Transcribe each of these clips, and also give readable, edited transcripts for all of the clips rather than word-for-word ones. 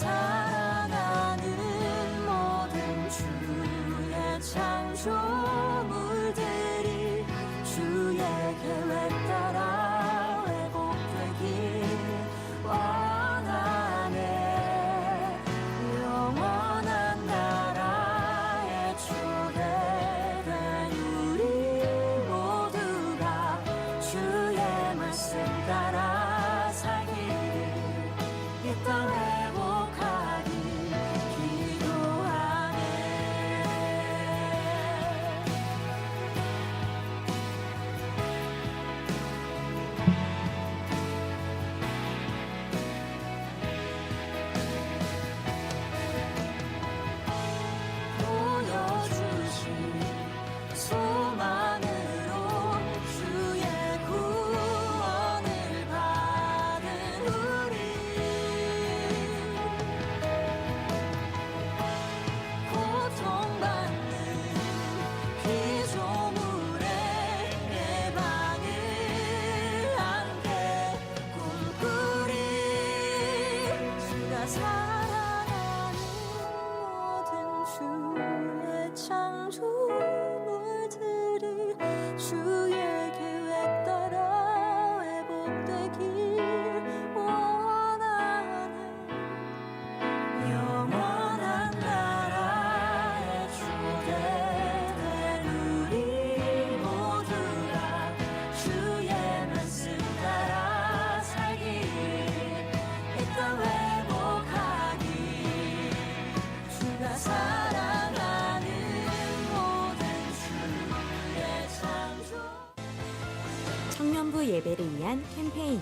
살아가는 모든 주의 창조물들이 주의 계획 따라 회복되길 원하네. 영원한 나라에 초대된 우리 모두가 주의 말씀 따라 살기를 이 땅 회복하기 기도하네. 보여주신 소망으로 주의 구원을 받은 우리, 고통받는 피조물의 예방을 함께 꿈꾸리. 주가 살아가는 모든 주의 창조물들이 주의 계획 따라 회복되길 원하네. 영원한 나라에 초대된 우리 모두가 주의 말씀 따라 살기를 이 땅 회복하기. 주가 살아가는 모든 주의 창조. 청년부 예배를 위한 캠페인.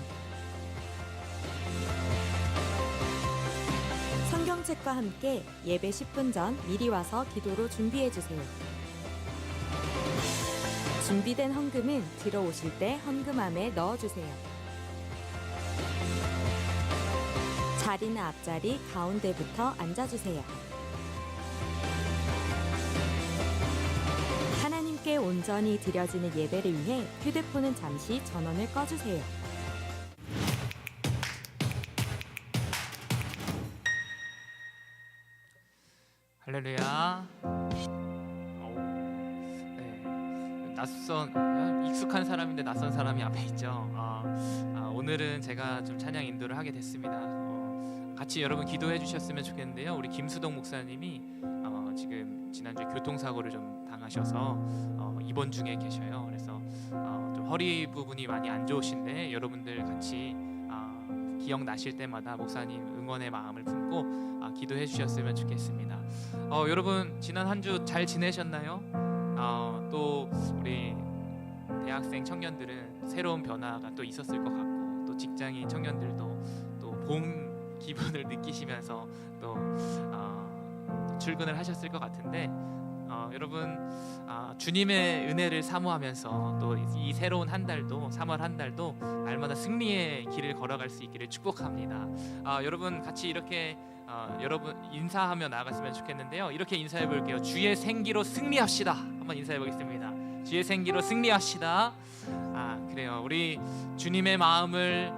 성경책과 함께 예배 10분 전 미리 와서 기도로 준비해 주세요. 준비된 헌금은 들어오실 때 헌금함에 넣어주세요. 자리는 앞자리 가운데부터 앉아주세요. 하나님께 온전히 드려지는 예배를 위해 휴대폰은 잠시 전원을 꺼주세요. 할렐루야. 네. 익숙한 사람인데 낯선 사람이 앞에 있죠. 오늘은 제가 좀 찬양 인도를 하게 됐습니다. 같이 여러분 기도해 주셨으면 좋겠는데요. 우리 김수동 목사님이 지금 지난주에 교통사고를 좀 당하셔서 입원 중에 계셔요. 그래서 좀 허리 부분이 많이 안 좋으신데 여러분들 같이 기억나실 때마다 목사님 응원의 마음을 품고 기도해 주셨으면 좋겠습니다. 여러분 지난 한 주 잘 지내셨나요? 또 우리 대학생 청년들은 새로운 변화가 또 있었을 것 같고, 또 직장인 청년들도 또 봄 기분을 느끼시면서 또 출근을 하셨을 것 같은데, 여러분 주님의 은혜를 사모하면서 또 이 새로운 한 달도 3월 한 달도 날마다 승리의 길을 걸어갈 수 있기를 축복합니다. 여러분 같이 이렇게 여러분 인사하며 나아갔으면 좋겠는데요. 이렇게 인사해 볼게요. 주의 생기로 승리합시다. 한번 인사해 보겠습니다. 주의 생기로 승리합시다. 그래요. 우리 주님의 마음을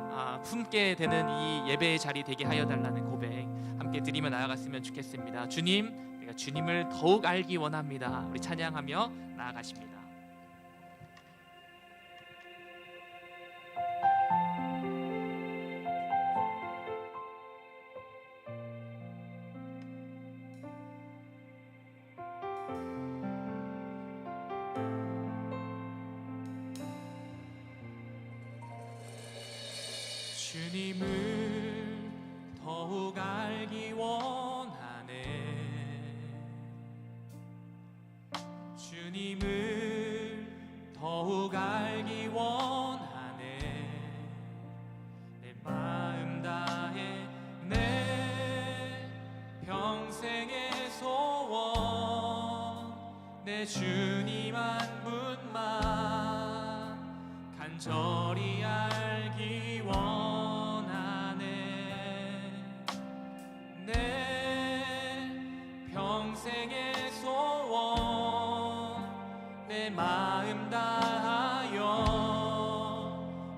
품게 되는 이 예배의 자리 되게 하여 달라는 고백 함께 드리며 나아갔으면 좋겠습니다. 주님, 내가 주님을 더욱 알기 원합니다. 우리 찬양하며 나아가십니다. 주님을 더욱 알기 원하네. 주님을 더욱 알기 원하네. 내 마음 다해 내 평생의 소원, 내 주님 한 분만 간절히 알기 원하네. 내 평생의 소원, 내 마음 다하여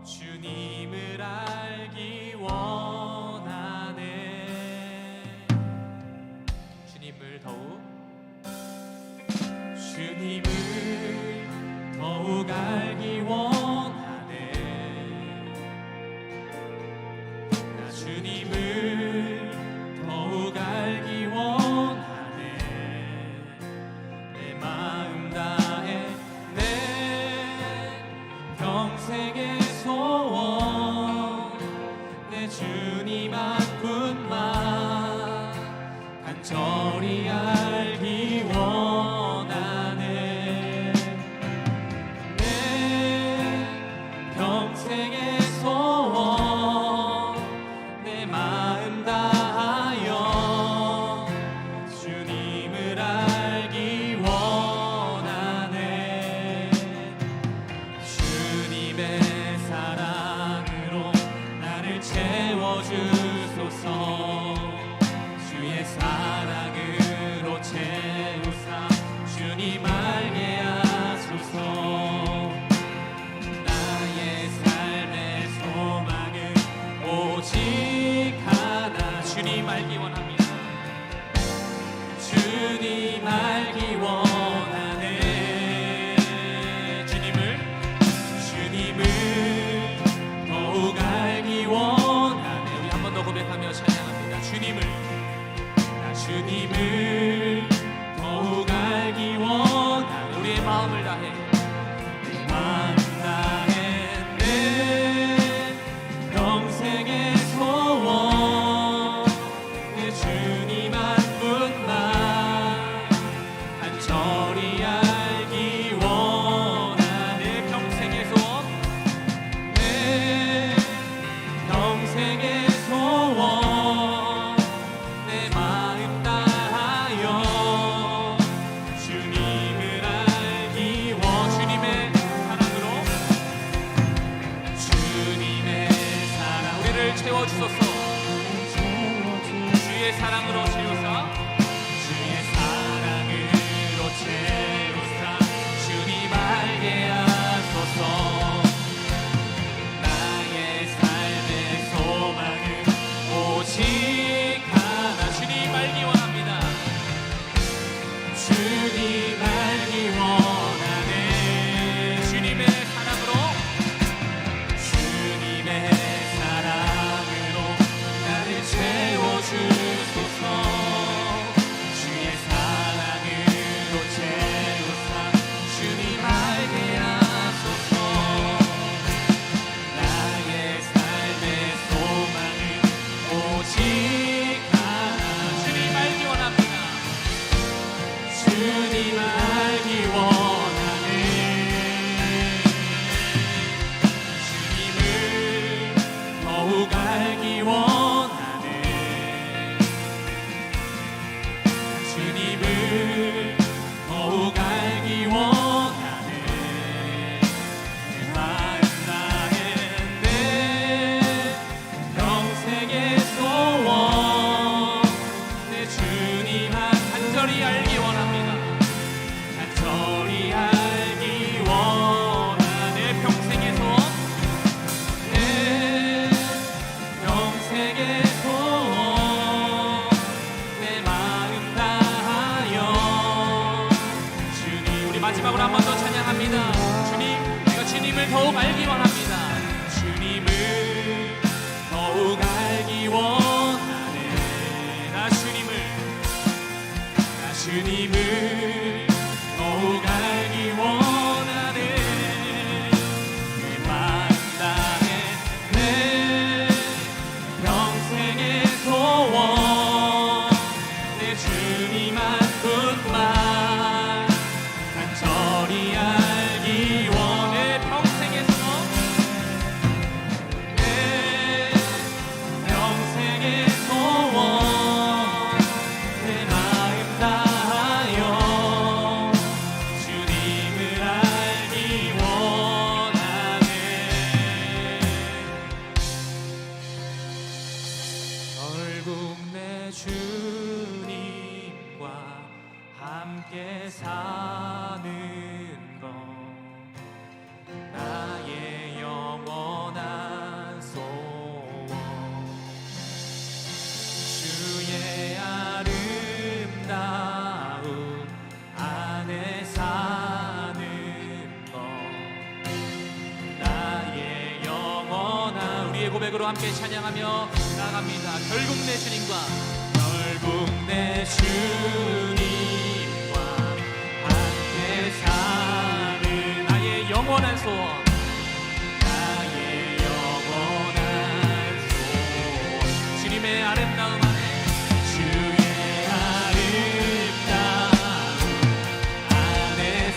주님을 알기 원하네. 더욱 알기 원하네. 나 주님을 더욱 알기 원하네. 내 마음 다해 내 평생의 소원 내 주님 한 분만 간절히 알기 원하네. 내 평생의 소원 내 마음 다하여 주님을 알기 원하네. 주님의 사랑으로 나를 채워주소서. 주의 사랑으로 채우사 주님 알게 하소서. 나의 삶의 소망은 오직 하나. 주님 알기 원합니다. 주님 알기 원하네. 주님을 더욱 알기 원하네. 우리 한 번 더 고백하며 찬양합니다. 주님을 더욱 알기 원하네. 우리의 마음을 다해 내 마음 다해 내 평생의 소원 내 주님 한 분만 간절히 알기 원하네. 평생의 소원 내 평생의 소원 내 마음 다하여 주님을 알기 원. 주님의 사랑 우리를 채워주소서. 주의 사랑으로 채우사 주의 사랑으로 채우사 주님 알게 하소서. 나의 삶의 소망은 오직 하나. 주님 알기 원합니다. 주님 알기 원하네. 주님의 사랑으로 나를 채워주소서. 주의 사랑으로 채우사 주님 알게 하소서. 나의 삶의 소망은 오직 하나. 주님 알기 원합니다. 주님 알기 원하네. 주님을 더욱 알기 원하네. 주님을 더욱 알기 원하네. 내 마음 다해 내 평생의 소원 내 주님 한 간절히 알기 원합니다. 간절히 알기 원하네. 평생의 소원 내 평생의 소원 내 마음 다하여 주님. 우리 마지막으로 한 번 더 찬양합니다. 주님 내가 주님을 더욱 알기 원합니다. 주님을 더욱 알기 원하네. 나 주님을 더욱 알기 원하네. 내 마음 다해 내 평생의 소원 내 주님 한 분만 간절히 알기 원해. 평생의 소원 내 평생의 소원 내 마음 다하여 주님 고백으로 함께 찬양하며 나아갑니다. 결국 내 주님과 함께 사는 나의 영원한 소원, 주님의 아름다움 안에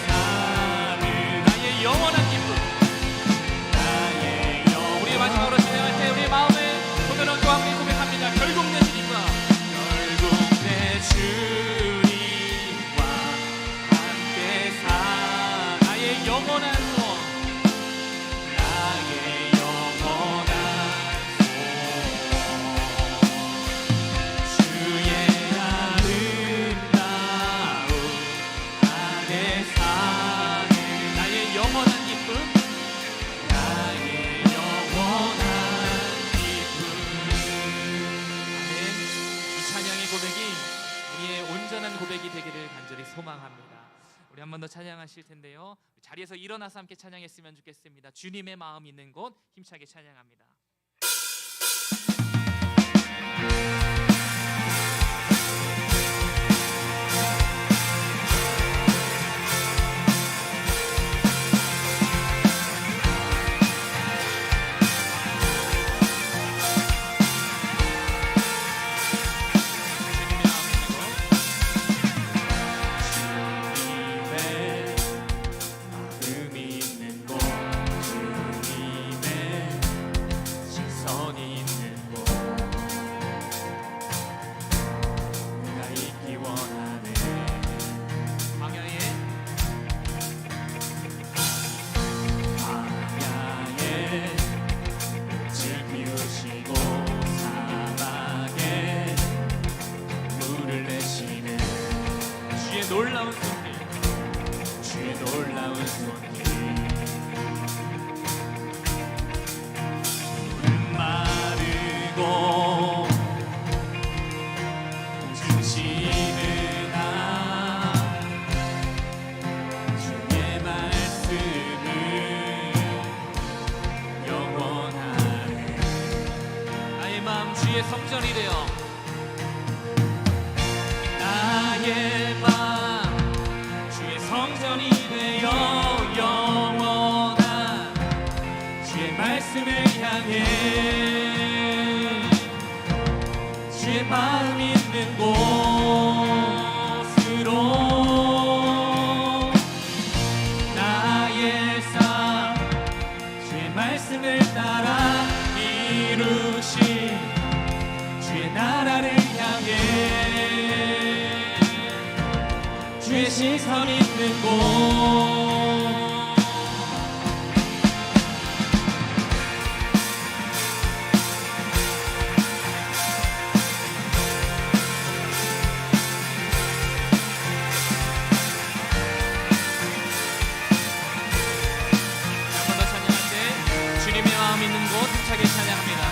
사는 나의 영원한 기쁨. 우리 마지막으로 진행할 때 우리 마음에 손을 얹고 함께 고백합니다. 결국 내 주님과 함께 사 나의 영원한 소원, 주의 아름다움 안에 사는 나의 영원한 기쁨, 나의 영원한 기쁨. 아멘. 이 찬양의 고백이 우리의 온전한 고백이 되기를 간절히 소망합니다. 우리 한 번 더 찬양하실 텐데요. 자리에서 일어나서 함께 찬양했으면 좋겠습니다. 주님의 마음 있는 곳 힘차게 찬양합니다. 놀라운 손길, 주의 놀라운 손길, 마르고 주시는 주의 말씀을 영원하네. 나의 마음 주의 성전이 되어 나의 성전이 되어 영원한 주의 말씀을 향해 주의 마음 있는 곳으로 나의 삶 주의 말씀을 따라 이루신 주의 나라를 향해 주의 시선 있는 곳. 한 번 더 찬양할 때 주님의 마음 있는 곳 힘차게 찬양합니다.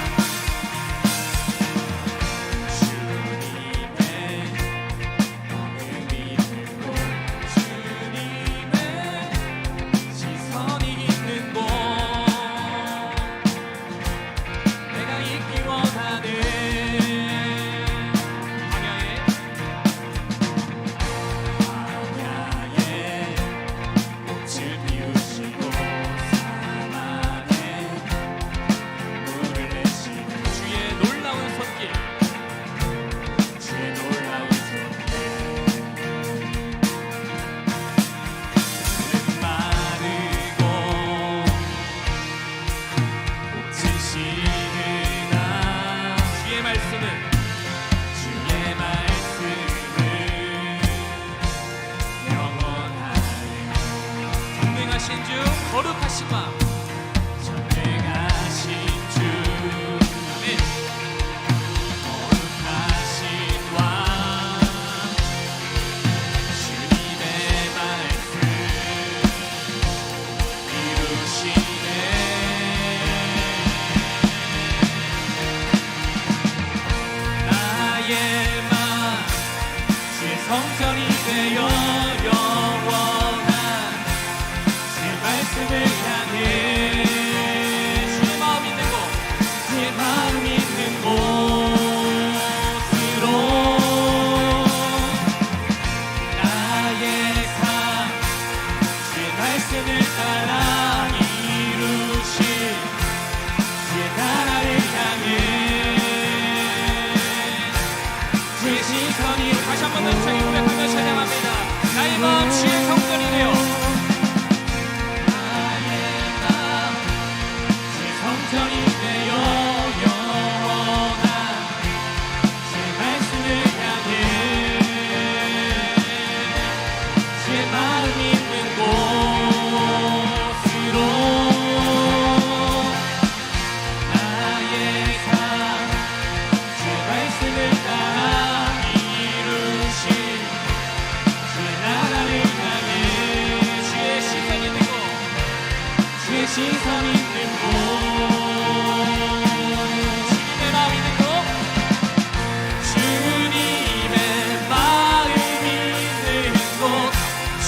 거룩하신 왕, 전능하신 주, 아멘. 거룩하신 왕, 주님의 말씀 이루시네. 나의 맘 주의 성전이 되어 말씀을 향해 주의 마음 있는 곳, 주의 마음 한 번 더 힘차게 고백하며 찬양합니다. 나의 마음 주의 성전이 되어 나의 마음 주의 성전이 되어 영원한 주의 말씀을 향해 주의 마음 있는 곳으로 나의 삶 주의 말씀을 따라 이루신 주의 나라를 향해 주의 시선 있는 곳 주의 시선 있는 곳 주님의 마음 있는 곳 주님의 마음 있는 곳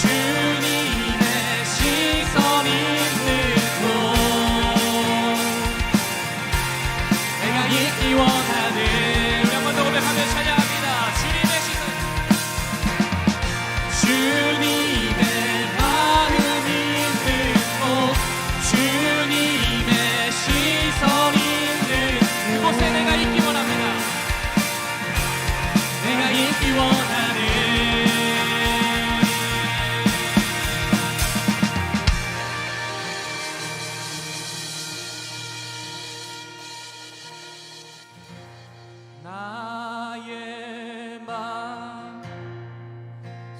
주님의 시선 있는 곳 내가 있기 원하는 우리 한 번 더 고백하며 찬양합니다. 주님의 시선 주님의 마음 있는 곳 주님의 시선 있는 그곳에 내가 있기 원합니다. 내가 있기 원하는 나의 맘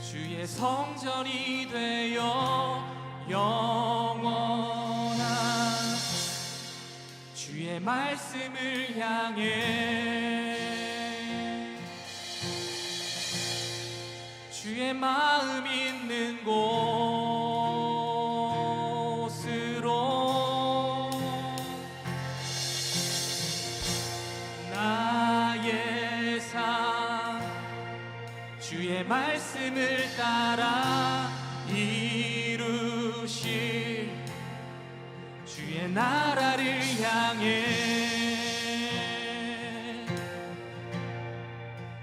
주의 성전이 되어 영원한 주의 말씀을 향해 주의 마음 있는 곳으로 나의 삶 주의 말씀을 따라 이루실 주의 나라를 향해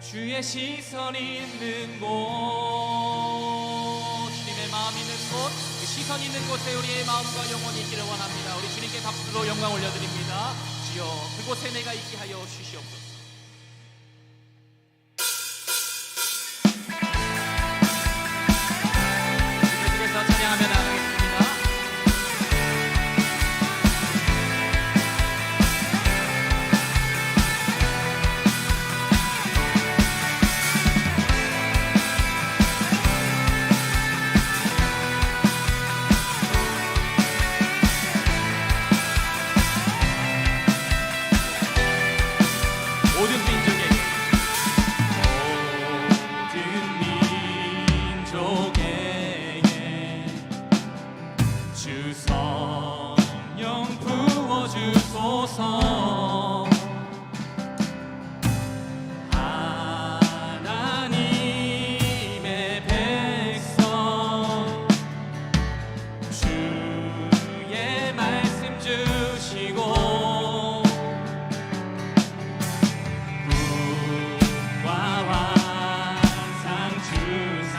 주의 시선 있는 곳 주님의 마음 있는 곳 그 시선 있는 곳에 우리의 마음과 영혼이 있기를 원합니다. 우리 주님께 박수로 영광 올려드립니다. 주여 그곳에 내가 있게 하여 주시옵소서. 계속해서 찬양하며 나가겠습니다. 모든 민족에게 주 성령 부어주소서. 하나님의 백성 주의 말씀 주시고 국과 환상 주사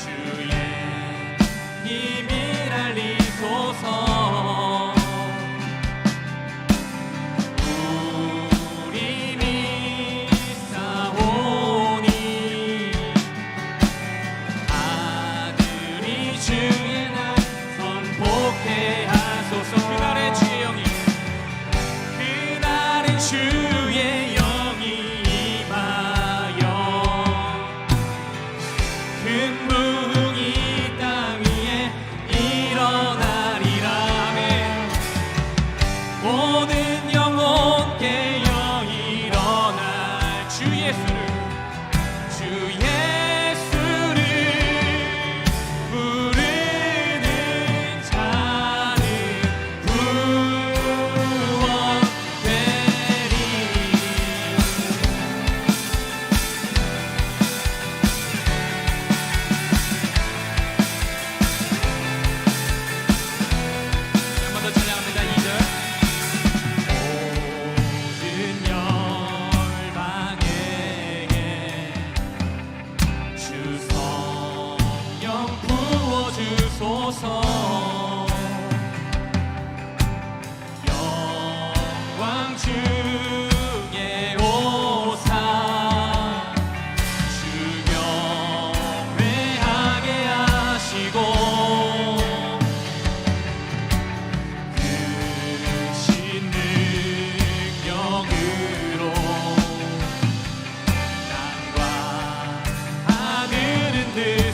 주의 힘을 알리소서. 우리 믿사오니 아들이 주의 날 선포케 하소서. 그날의 주의 영이 그날은 주의 영이 임하여 큰 무궁이 땅 위에 일어나리라. 아멘. 모든 영혼 깨어 일어날 주 예수를 부르는 자는 구원되리. 한 번 더 찬양합니다. 2절. 모든 열방에게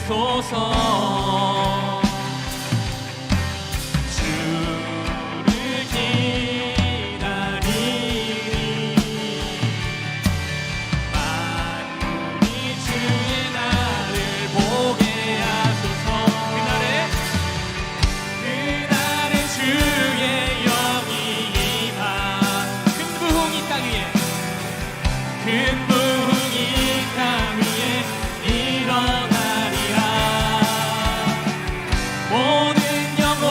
주소서. 주를 기다리니 만군이 주의 날을 보게 하소서. 그날에 주의 영이 임하 큰 부흥이 땅 위에 큰 부흥이 땅 위에 일어나리라. 모든 영혼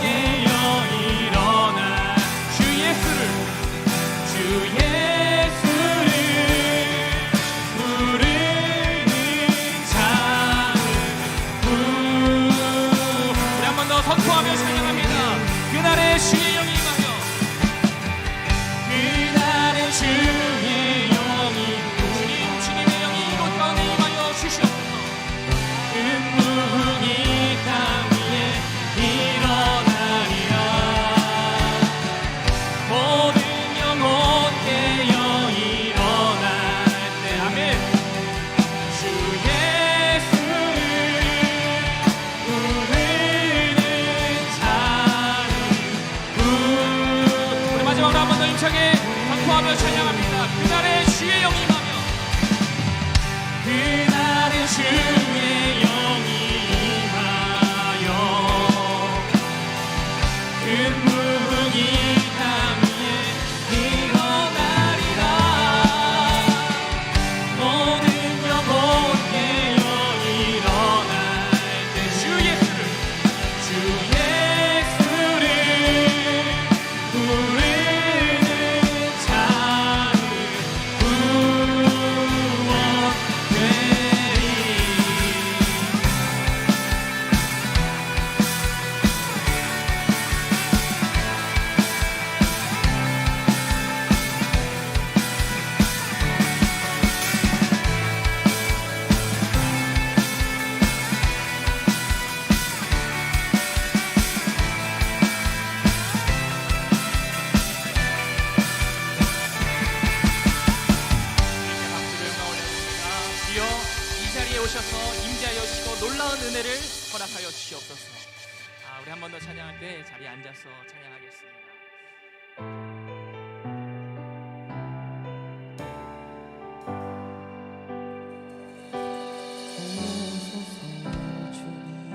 깨어 일어나 주 예수를 부르는 자는 우리 한 번 더 선포하며 찬양합니다. 그날에 주의 영이 임하며 그날에 주의 영이 주님의 영이 이곳 가운데 임하여 주시옵소서. 큰 부흥이 땅 위에 일어나리라. 모든 영혼 깨어 일어날 때 아멘. 주 예수를 부르는 자는 우리 마지막으로 한 번 더 힘차게 선포하며 찬양합니다. 그날에 주의 영이 임하며 그날에 주의 영이 임하여 큰 부흥이 땅 위에 일어나리라. 모든 영혼 깨어 일어날 때 주 예수를 부르는 자는 구원되리. 주여 이 자리에 오셔서 임재하여 주시고 놀라운 은혜를 허락하여 주시옵소서. 우리 한 번 더 찬양할 때 자리에 앉아서 찬양하겠습니다. 오소서 주님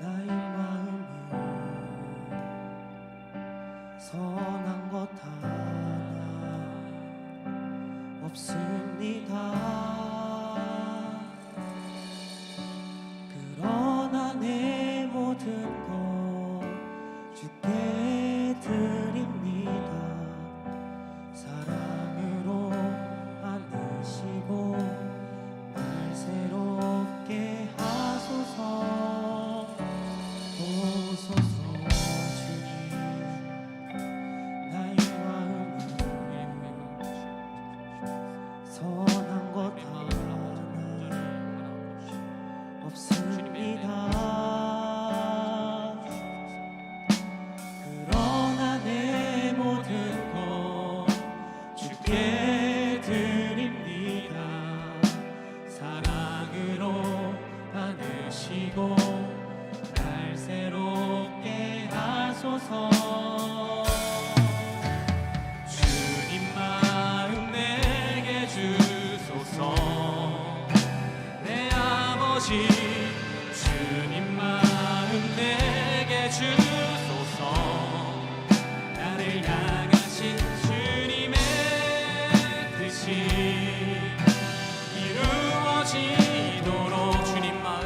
나의 마음은 선한 것 하나 없습니다. 그러나 내 모든 것 주께 드립니다. 사랑으로 안으시고 날 새롭게 하소서. 오소서 주님 나의 마음은 선한 것 하나 없습니다. 그러나 내 모든 것 주께 드립니다. 사랑으로 안으시고 날 새롭게 하소서. 주님 마음 내게 주소서. 내 아버지 주님 마음 내게 주소서. 나를 향하신 주님의 뜻이 이루어지도록 주님 마음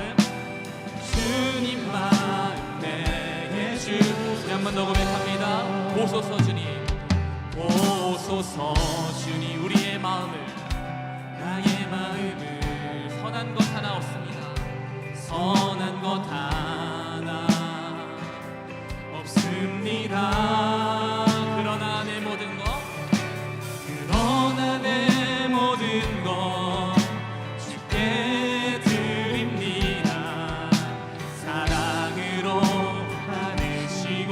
내게 주소서. 한 번 더 고백합니다. 오소서 주님, 오소서 주님, 우리의 마음을, 나의 마음을 선한 것 하나 없습니다. 선한 것 하나 없습니다. 그러나 내 모든 것, 그러나 내 모든 것 주께 드립니다. 사랑으로 안으시고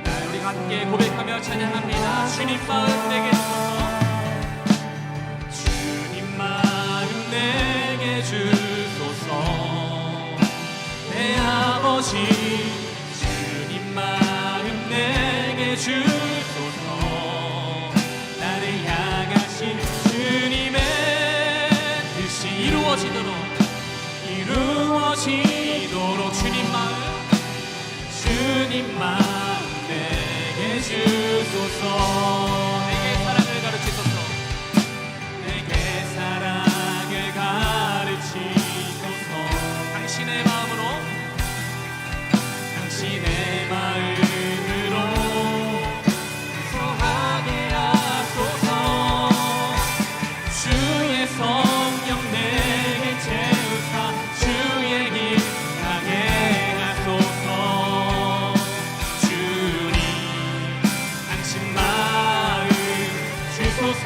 날 우리 함께 고백하며 찬양합니다. 주님 마음 내게 주소서. 아버지 주님 마음 내게 주소서. 나를 향하신 주님의 뜻이 이루어지도록 주님 마음 내게 주소서. 내게 사랑을 가르치소서. 내게 사랑을 가르치소서. 당신의 마음으로 소하게 하소서. 주의 성령 내게 채우사 주의 길 가게 하소서. 주님 당신 마음 주소서.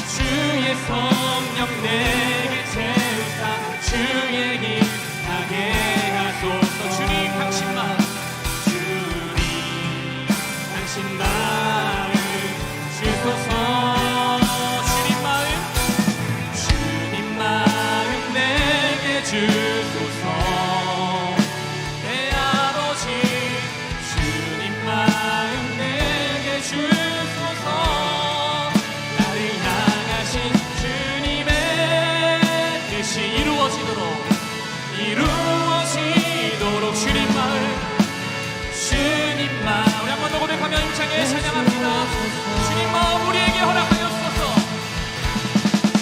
주의 성령 내게 채우사 주의 길 가게 하소서. 주님 당신 마음 주소서. 주님 마음 내게 주소서. 내 아버지 주님 마음 내게 주소서. 나를 향하신 주님의 뜻이 이루어지도록 주님 마음 우리 한 번 더 고백하며 힘차게 찬양합니다. 주님 마음 우리에게 허락하였소서.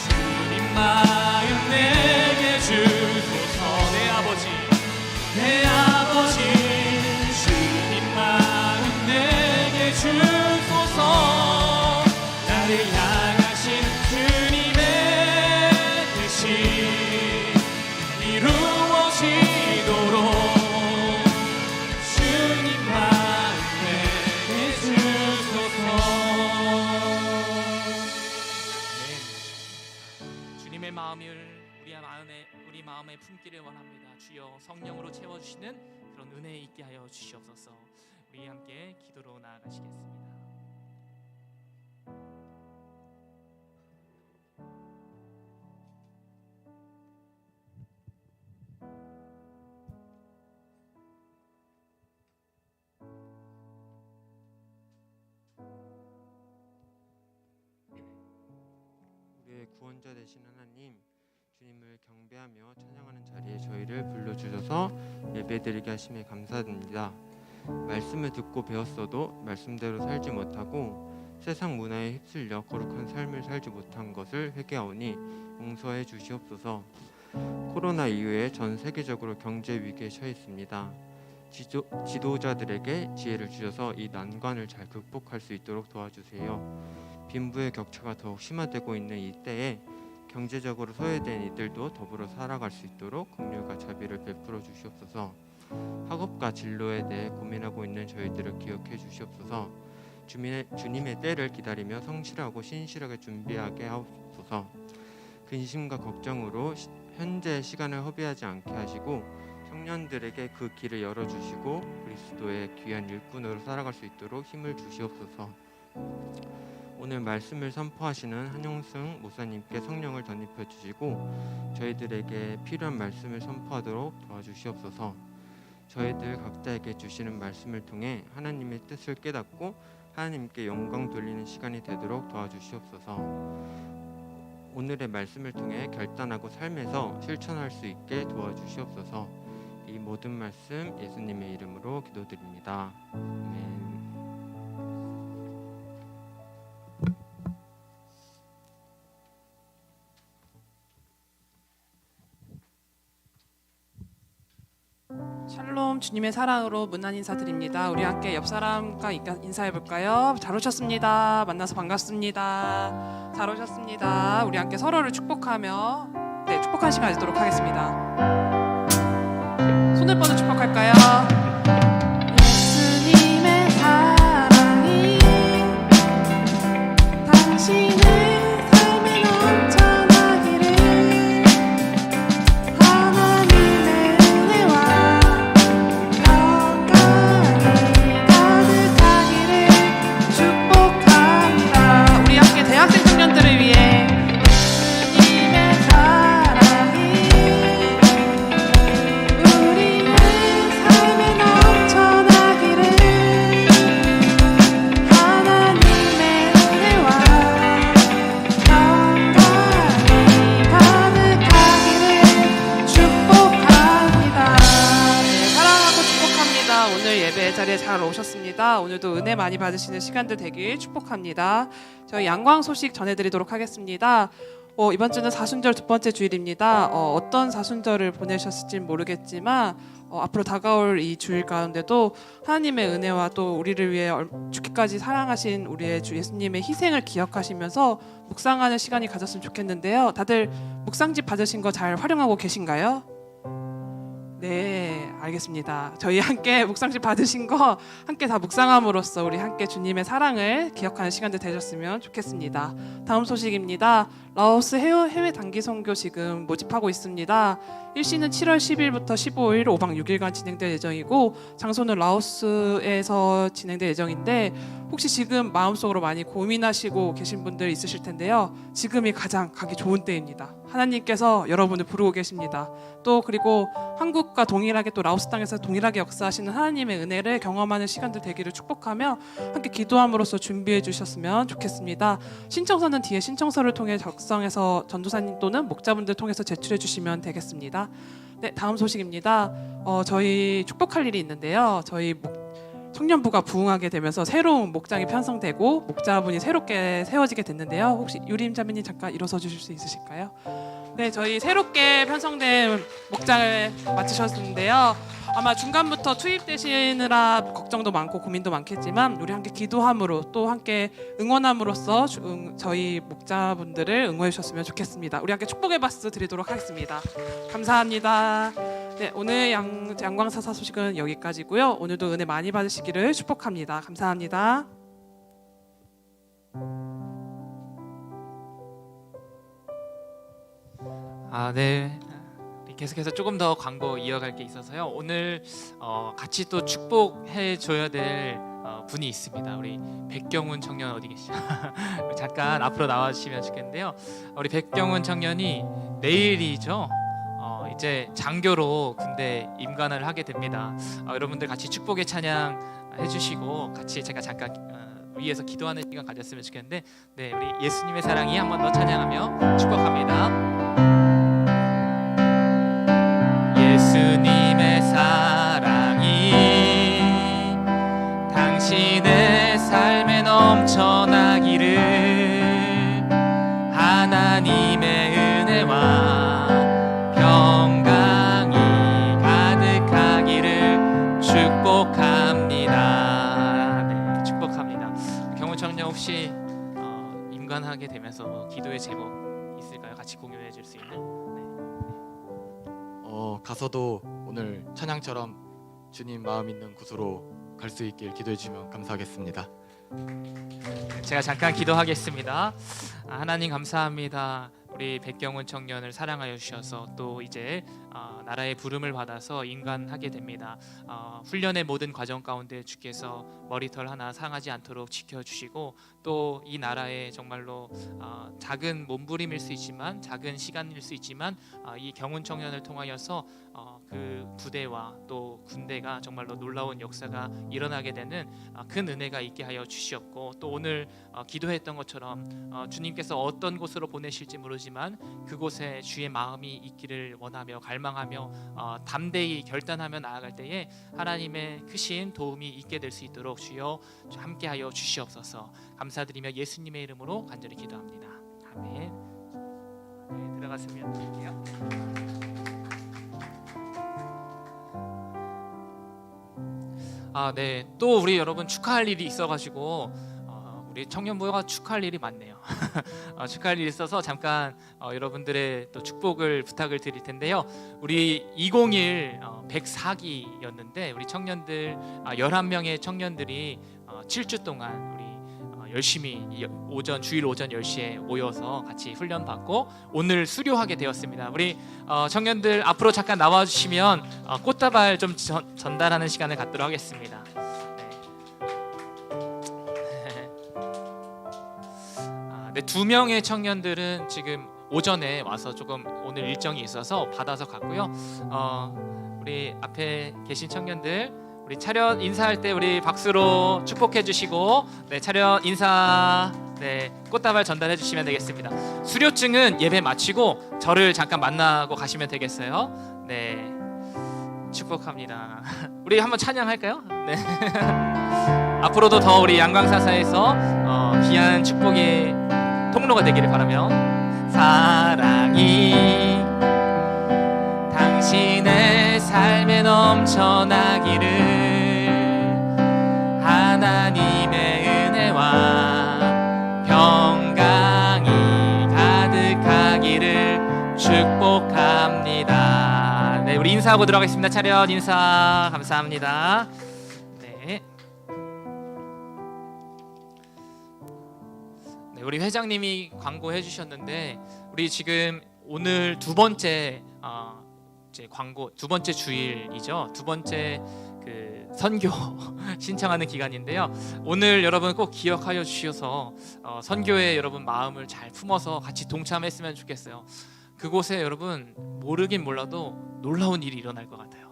주님 마음 내게 주소서. 내 아버지 주님 마음 내게 주소서. 나를 향하신 주님의 뜻이 이루어지도록 우리 마음에 품기를 원합니다. 주여 성령으로 채워주시는 그런 은혜 있게 하여 주시옵소서. 우리 함께 기도로 나아가시겠습니다. 우리의 구원자 되신 하나님, 주님을 경배하며 찬양하는 자리에 저희를 불러주셔서 예배드리게 하심에 감사드립니다. 말씀을 듣고 배웠어도 말씀대로 살지 못하고 세상 문화에 휩쓸려 거룩한 삶을 살지 못한 것을 회개하오니 용서해 주시옵소서. 코로나 이후에 전 세계적으로 경제 위기에 처했습니다. 지도자들에게 지혜를 주셔서 이 난관을 잘 극복할 수 있도록 도와주세요. 빈부의 격차가 더욱 심화되고 있는 이때에 경제적으로 소외된 이들도 더불어 살아갈 수 있도록 긍휼과 자비를 베풀어 주시옵소서. 학업과 진로에 대해 고민하고 있는 저희들을 기억해 주시옵소서. 주님의 때를 기다리며 성실하고 신실하게 준비하게 하옵소서. 근심과 걱정으로 현재 시간을 허비하지 않게 하시고 청년들에게 그 길을 열어주시고 그리스도의 귀한 일꾼으로 살아갈 수 있도록 힘을 주시옵소서. 오늘 말씀을 선포하시는 한용승 목사님께 성령을 덧입혀 주시고 저희들에게 필요한 말씀을 선포하도록 도와주시옵소서. 저희들 각자에게 주시는 말씀을 통해 하나님의 뜻을 깨닫고 하나님께 영광 돌리는 시간이 되도록 도와주시옵소서. 오늘의 말씀을 통해 결단하고 삶에서 실천할 수 있게 도와주시옵소서. 이 모든 말씀 예수님의 이름으로 기도드립니다. 아멘. 샬롬, 주님의 사랑으로 문안 인사드립니다. 우리 함께 옆 사람과 인사해 볼까요? 잘 오셨습니다. 만나서 반갑습니다. 잘 오셨습니다. 우리 함께 서로를 축복하며 축복한 시간 되도록 하겠습니다. 손을 뻗어 축복할까요? 예수님의 사랑이 당신의 삶에 넘쳐나기를 하나님의 은혜와 영광이 가득하기를 축복합니다. 우리 함께 대학생 청년들을 위해 예수님의 사랑이 예배에 잘 오셨습니다. 오늘도 은혜 많이 받으시는 시간들 되길 축복합니다. 저희 양광 소식 전해드리도록 하겠습니다. 이번 주는 사순절 두 번째 주일입니다. 어떤 사순절을 보내셨을지 모르겠지만 앞으로 다가올 이 주일 가운데도 하나님의 은혜와 또 우리를 위해 죽기까지 사랑하신 우리의 주 예수님의 희생을 기억하시면서 묵상하는 시간이 가졌으면 좋겠는데요. 다들 묵상집 받으신 거 잘 활용하고 계신가요? 네, 알겠습니다. 저희 함께 묵상집 받으신 거 함께 다 묵상함으로써 우리 함께 주님의 사랑을 기억하는 시간들 되셨으면 좋겠습니다. 다음 소식입니다. 라오스 해외 단기 선교 지금 모집하고 있습니다. 일시는 7월 10일부터 15일 5박 6일간 진행될 예정이고 장소는 라오스에서 진행될 예정인데 혹시 지금 마음속으로 많이 고민하시고 계신 분들 있으실 텐데요. 지금이 가장 가기 좋은 때입니다. 하나님께서 여러분을 부르고 계십니다. 또 그리고 한국과 동일하게 또 라오스 땅에서 동일하게 역사하시는 하나님의 은혜를 경험하는 시간들 되기를 축복하며 함께 기도함으로써 준비해 주셨으면 좋겠습니다. 신청서는 뒤에 신청서를 통해 작성해서 전도사님 또는 목자분들 통해서 제출해 주시면 되겠습니다. 네, 다음 소식입니다. 저희 축복할 일이 있는데요. 저희 청년부가 부흥하게 되면서 새로운 목장이 편성되고 목자분이 새롭게 세워지게 됐는데요. 혹시 유림 자매님 잠깐 일어서 주실 수 있으실까요? 네, 저희 새롭게 편성된 목장을 맡으셨는데요. 아마 중간부터 투입되시느라 걱정도 많고 고민도 많겠지만 우리 함께 기도함으로 또 함께 응원함으로써 저희 목자분들을 응원해 주셨으면 좋겠습니다. 우리 함께 축복의 박수 드리도록 하겠습니다. 감사합니다. 네, 오늘 양광사사 소식은 여기까지고요. 오늘도 은혜 많이 받으시기를 축복합니다. 감사합니다. 네. 계속해서 조금 더 광고 이어갈 게 있어서요. 오늘 같이 또 축복해 줘야 될 분이 있습니다. 우리 백경훈 청년 어디 계시죠? 잠깐 앞으로 나와 주시면 좋겠는데요. 우리 백경훈 청년이 내일이죠. 이제 장교로 군대 임관을 하게 됩니다. 여러분들 같이 축복의 찬양 해주시고 같이 제가 잠깐 위에서 기도하는 시간 가졌으면 좋겠는데, 네, 우리 예수님의 사랑이 한 번 더 찬양하며 축복합니다. 예수님의 사랑이 당신의 삶에 넘쳐나기를, 하나님의 은혜와 평강이 가득하기를 축복합니다. 네, 축복합니다. 경훈 청년 혹시 임관하게 되면서 뭐 기도의 제목 있을까요? 같이 공유해 줄 수 있는? 가서도 오늘 찬양처럼 주님 마음 있는 곳으로 갈 수 있길 기도해 주시면 감사하겠습니다. 제가 잠깐 기도하겠습니다. 하나님 감사합니다. 우리 백경훈 청년을 사랑하여 주셔서 또 이제 나라의 부름을 받아서 임관하게 됩니다. 훈련의 모든 과정 가운데 주께서 머리털 하나 상하지 않도록 지켜주시고 또 이 나라의 정말로 작은 몸부림일 수 있지만, 작은 시간일 수 있지만 이 경훈 청년을 통하여서 그 부대와 또 군대가 정말로 놀라운 역사가 일어나게 되는 큰 은혜가 있게 하여 주시옵고, 또 오늘 기도했던 것처럼 주님께서 어떤 곳으로 보내실지 모르지만 그곳에 주의 마음이 있기를 원하며 갈망하며 담대히 결단하며 나아갈 때에 하나님의 크신 도움이 있게 될 수 있도록 주여 함께하여 주시옵소서. 감사드리며 예수님의 이름으로 간절히 기도합니다. 아멘. 네, 들어갔으면 드릴게요. 네, 또 우리 여러분 축하할 일이 있어가지고 우리 청년부가 축하할 일이 많네요. 축하할 일이 있어서 잠깐 여러분들의 또 축복을 부탁을 드릴 텐데요. 우리 2021 104기였는데 우리 청년들 11명의 청년들이 7주 동안 우리 열심히 주일 오전 10시에 모여서 같이 훈련 받고 오늘 수료하게 되었습니다. 우리 청년들 앞으로 잠깐 나와 주시면 꽃다발 좀 전달하는 시간을 갖도록 하겠습니다. 네, 2명의 청년들은 지금 오전에 와서 조금 오늘 일정이 있어서 받아서 갔고요. 우리 앞에 계신 청년들 우리 차렷 인사할 때 우리 박수로 축복해 주시고, 네, 차렷 인사, 네, 꽃다발 전달해 주시면 되겠습니다. 수료증은 예배 마치고 저를 잠깐 만나고 가시면 되겠어요. 네. 축복합니다. 우리 한번 찬양할까요? 네. 앞으로도 더 우리 양광사사에서 귀한 축복의 통로가 되기를 바라며 사랑이 당신의 삶에 넘쳐나기를 하나님의 은혜와 평강이 가득하기를 축복합니다. 네, 우리 인사하고 들어가겠습니다. 차렷 인사 감사합니다. 네. 네, 우리 회장님이 광고해 주셨는데 우리 지금 오늘 두 번째 이제 광고 두 번째 주일이죠. 두 번째 그 선교 신청하는 기간인데요. 오늘 여러분 꼭 기억하여 주셔서 선교에 여러분 마음을 잘 품어서 같이 동참했으면 좋겠어요. 그곳에 여러분 모르긴 몰라도 놀라운 일이 일어날 것 같아요.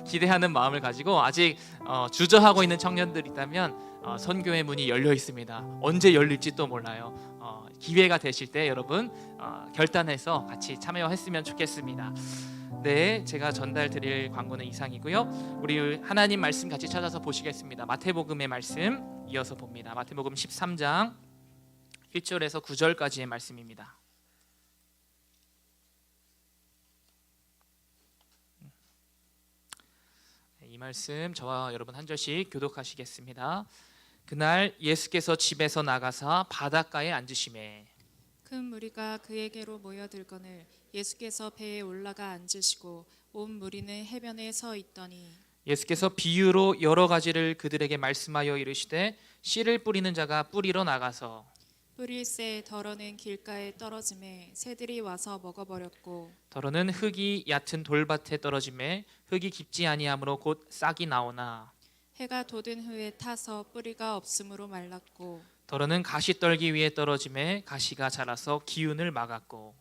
기대하는 마음을 가지고 아직 주저하고 있는 청년들 있다면 선교의 문이 열려 있습니다. 언제 열릴지 또 몰라요. 기회가 되실 때 여러분 결단해서 같이 참여했으면 좋겠습니다. 네, 제가 전달 드릴 광고는 이상이고요. 우리 하나님 말씀 같이 찾아서 보시겠습니다. 마태복음의 말씀 이어서 봅니다. 마태복음 13장 1절에서 9절까지의 말씀입니다. 이 말씀 저와 여러분 한 절씩 교독하시겠습니다. 그날 예수께서 집에서 나가사 바닷가에 앉으시매 큰 무리가 그에게로 모여들거늘 예수께서 배에 올라가 앉으시고 온 무리는 해변에 서 있더니 예수께서 비유로 여러 가지를 그들에게 말씀하여 이르시되 씨를 뿌리는 자가 뿌리러 나가서 뿌릴새 덜어는 길가에 떨어짐에 새들이 와서 먹어버렸고 더러는 흙이 얕은 돌밭에 떨어짐에 흙이 깊지 아니하므로 곧 싹이 나오나 해가 돋은 후에 타서 뿌리가 없으므로 말랐고 더러는 가시떨기 위에 떨어짐에 가시가 자라서 기운을 막았고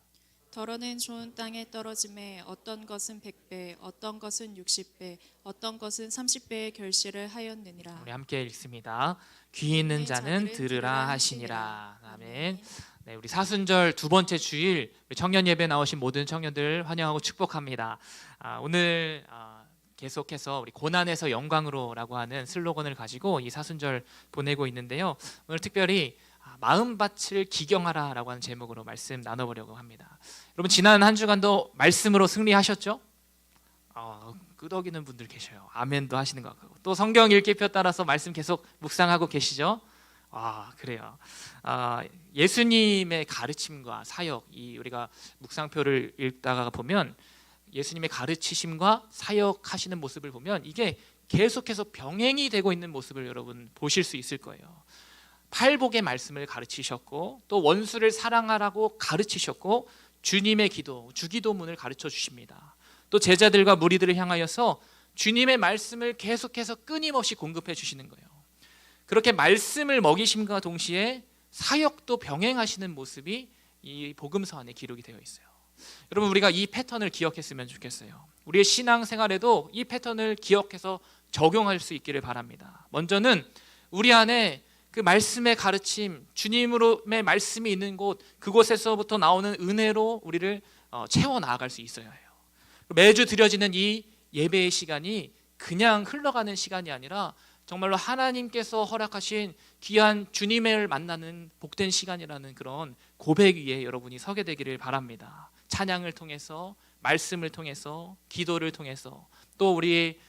덜어는 좋은 땅에 떨어짐에 어떤 것은 100배 어떤 것은 60배 어떤 것은 30배의 결실을 하였느니라. 우리 함께 읽습니다. 귀 있는 자는 들으라 하시니라. 아멘. 네, 우리 사순절 두 번째 주일 우리 청년 예배 나오신 모든 청년들 환영하고 축복합니다. 오늘 계속해서 우리 고난에서 영광으로라고 하는 슬로건을 가지고 이 사순절 보내고 있는데요. 오늘 특별히 마음밭을 기경하라라고 하는 제목으로 말씀 나눠보려고 합니다. 여러분 지난 한 주간도 말씀으로 승리하셨죠? 끄덕이는 분들 계셔요. 아멘도 하시는 것 같고 또 성경 읽기표 따라서 말씀 계속 묵상하고 계시죠? 그래요. 예수님의 가르침과 사역 이 우리가 묵상표를 읽다가 보면 예수님의 가르치심과 사역하시는 모습을 보면 이게 계속해서 병행이 되고 있는 모습을 여러분 보실 수 있을 거예요. 팔복의 말씀을 가르치셨고 또 원수를 사랑하라고 가르치셨고 주님의 기도, 주기도문을 가르쳐 주십니다. 또 제자들과 무리들을 향하여서 주님의 말씀을 계속해서 끊임없이 공급해 주시는 거예요. 그렇게 말씀을 먹이심과 동시에 사역도 병행하시는 모습이 이 복음서 안에 기록이 되어 있어요. 여러분 우리가 이 패턴을 기억했으면 좋겠어요. 우리의 신앙생활에도 이 패턴을 기억해서 적용할 수 있기를 바랍니다. 먼저는 우리 안에 그 말씀의 가르침, 주님의 말씀이 있는 곳 그곳에서부터 나오는 은혜로 우리를 채워 나아갈 수 있어야 해요. 매주 드려지는 이 예배의 시간이 그냥 흘러가는 시간이 아니라 정말로 하나님께서 허락하신 귀한 주님을 만나는 복된 시간이라는 그런 고백 위에 여러분이 서게 되기를 바랍니다. 찬양을 통해서, 말씀을 통해서, 기도를 통해서 또 우리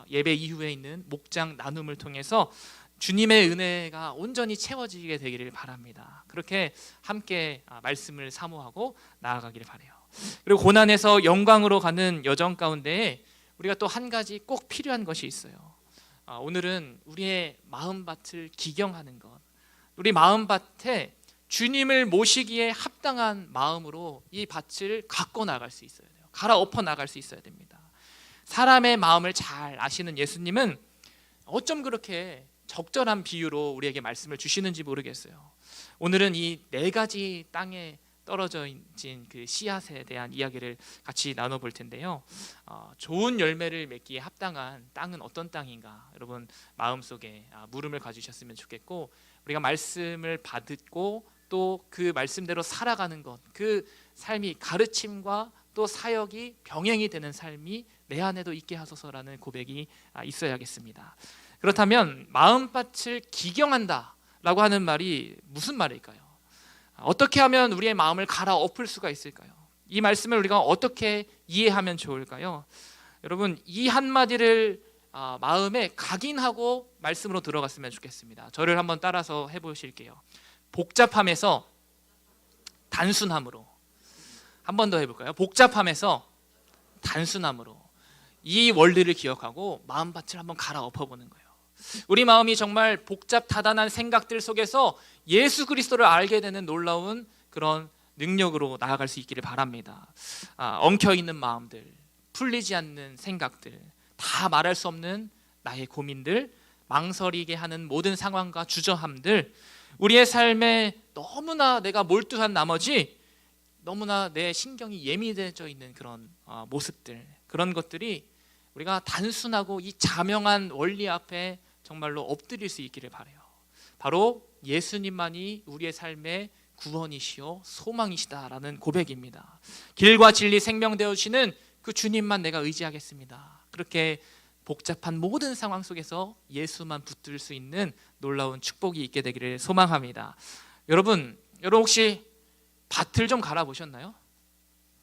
예배 이후에 있는 목장 나눔을 통해서 주님의 은혜가 온전히 채워지게 되기를 바랍니다. 그렇게 함께 말씀을 사모하고 나아가기를 바라요. 그리고 고난에서 영광으로 가는 여정 가운데 우리가 또 한 가지 꼭 필요한 것이 있어요. 오늘은 우리의 마음밭을 기경하는 것, 우리 마음밭에 주님을 모시기에 합당한 마음으로 이 밭을 갖고 나갈 수 있어야 돼요. 갈아엎어 나갈 수 있어야 됩니다. 사람의 마음을 잘 아시는 예수님은 어쩜 그렇게 적절한 비유로 우리에게 말씀을 주시는지 모르겠어요. 오늘은 이 네 가지 땅에 떨어져 있는 그 씨앗에 대한 이야기를 같이 나눠볼 텐데요. 좋은 열매를 맺기에 합당한 땅은 어떤 땅인가? 여러분 마음속에 물음을 가지셨으면 좋겠고 우리가 말씀을 받고 또 그 말씀대로 살아가는 것, 그 삶이 가르침과 또 사역이 병행이 되는 삶이 내 안에도 있게 하소서라는 고백이 있어야겠습니다. 그렇다면 마음밭을 기경한다라고 하는 말이 무슨 말일까요? 어떻게 하면 우리의 마음을 갈아엎을 수가 있을까요? 이 말씀을 우리가 어떻게 이해하면 좋을까요? 여러분, 이 한마디를 마음에 각인하고 말씀으로 들어갔으면 좋겠습니다. 저를 한번 따라서 해보실게요. 복잡함에서 단순함으로. 한 번 더 해볼까요? 복잡함에서 단순함으로. 이 원리를 기억하고 마음밭을 한번 갈아엎어보는 거예요. 우리 마음이 정말 복잡다단한 생각들 속에서 예수 그리스도를 알게 되는 놀라운 그런 능력으로 나아갈 수 있기를 바랍니다. 엉켜있는 마음들, 풀리지 않는 생각들, 다 말할 수 없는 나의 고민들, 망설이게 하는 모든 상황과 주저함들, 우리의 삶에 너무나 내가 몰두한 나머지 너무나 내 신경이 예민해져 있는 그런 모습들, 그런 것들이 우리가 단순하고 이 자명한 원리 앞에 정말로 엎드릴 수 있기를 바라요. 바로 예수님만이 우리의 삶의 구원이시요 소망이시다라는 고백입니다. 길과 진리 생명 되어주시는 그 주님만 내가 의지하겠습니다. 그렇게 복잡한 모든 상황 속에서 예수만 붙들 수 있는 놀라운 축복이 있게 되기를 소망합니다. 여러분 혹시 밭을 좀 갈아보셨나요?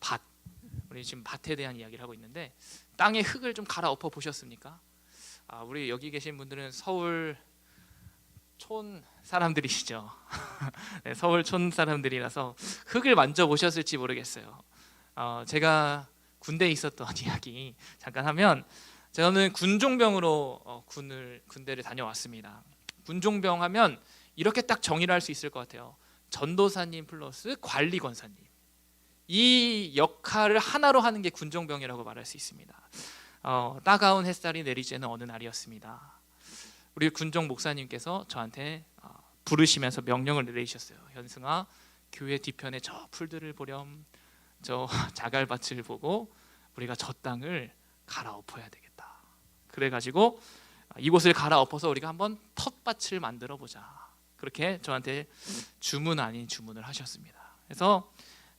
밭. 우리 지금 밭에 대한 이야기를 하고 있는데 땅의 흙을 좀 갈아엎어 보셨습니까? 우리 여기 계신 분들은 서울 촌 사람들이시죠. 네, 서울 촌 사람들이라서 흙을 만져보셨을지 모르겠어요. 제가 군대에 있었던 이야기 잠깐 하면, 저는 군종병으로 군대를 다녀왔습니다. 군종병 하면 이렇게 딱 정의를 할 수 있을 것 같아요. 전도사님 플러스 관리권사님, 이 역할을 하나로 하는 게 군종병이라고 말할 수 있습니다. 따가운 햇살이 내리쬐는 어느 날이었습니다. 우리 군종 목사님께서 저한테 부르시면서 명령을 내리셨어요. 현승아, 교회 뒤편에 저 풀들을 보렴, 저 자갈밭을 보고 우리가 저 땅을 갈아엎어야 되겠다. 그래가지고 이곳을 갈아엎어서 우리가 한번 텃밭을 만들어 보자. 그렇게 저한테 주문 아닌 주문을 하셨습니다. 그래서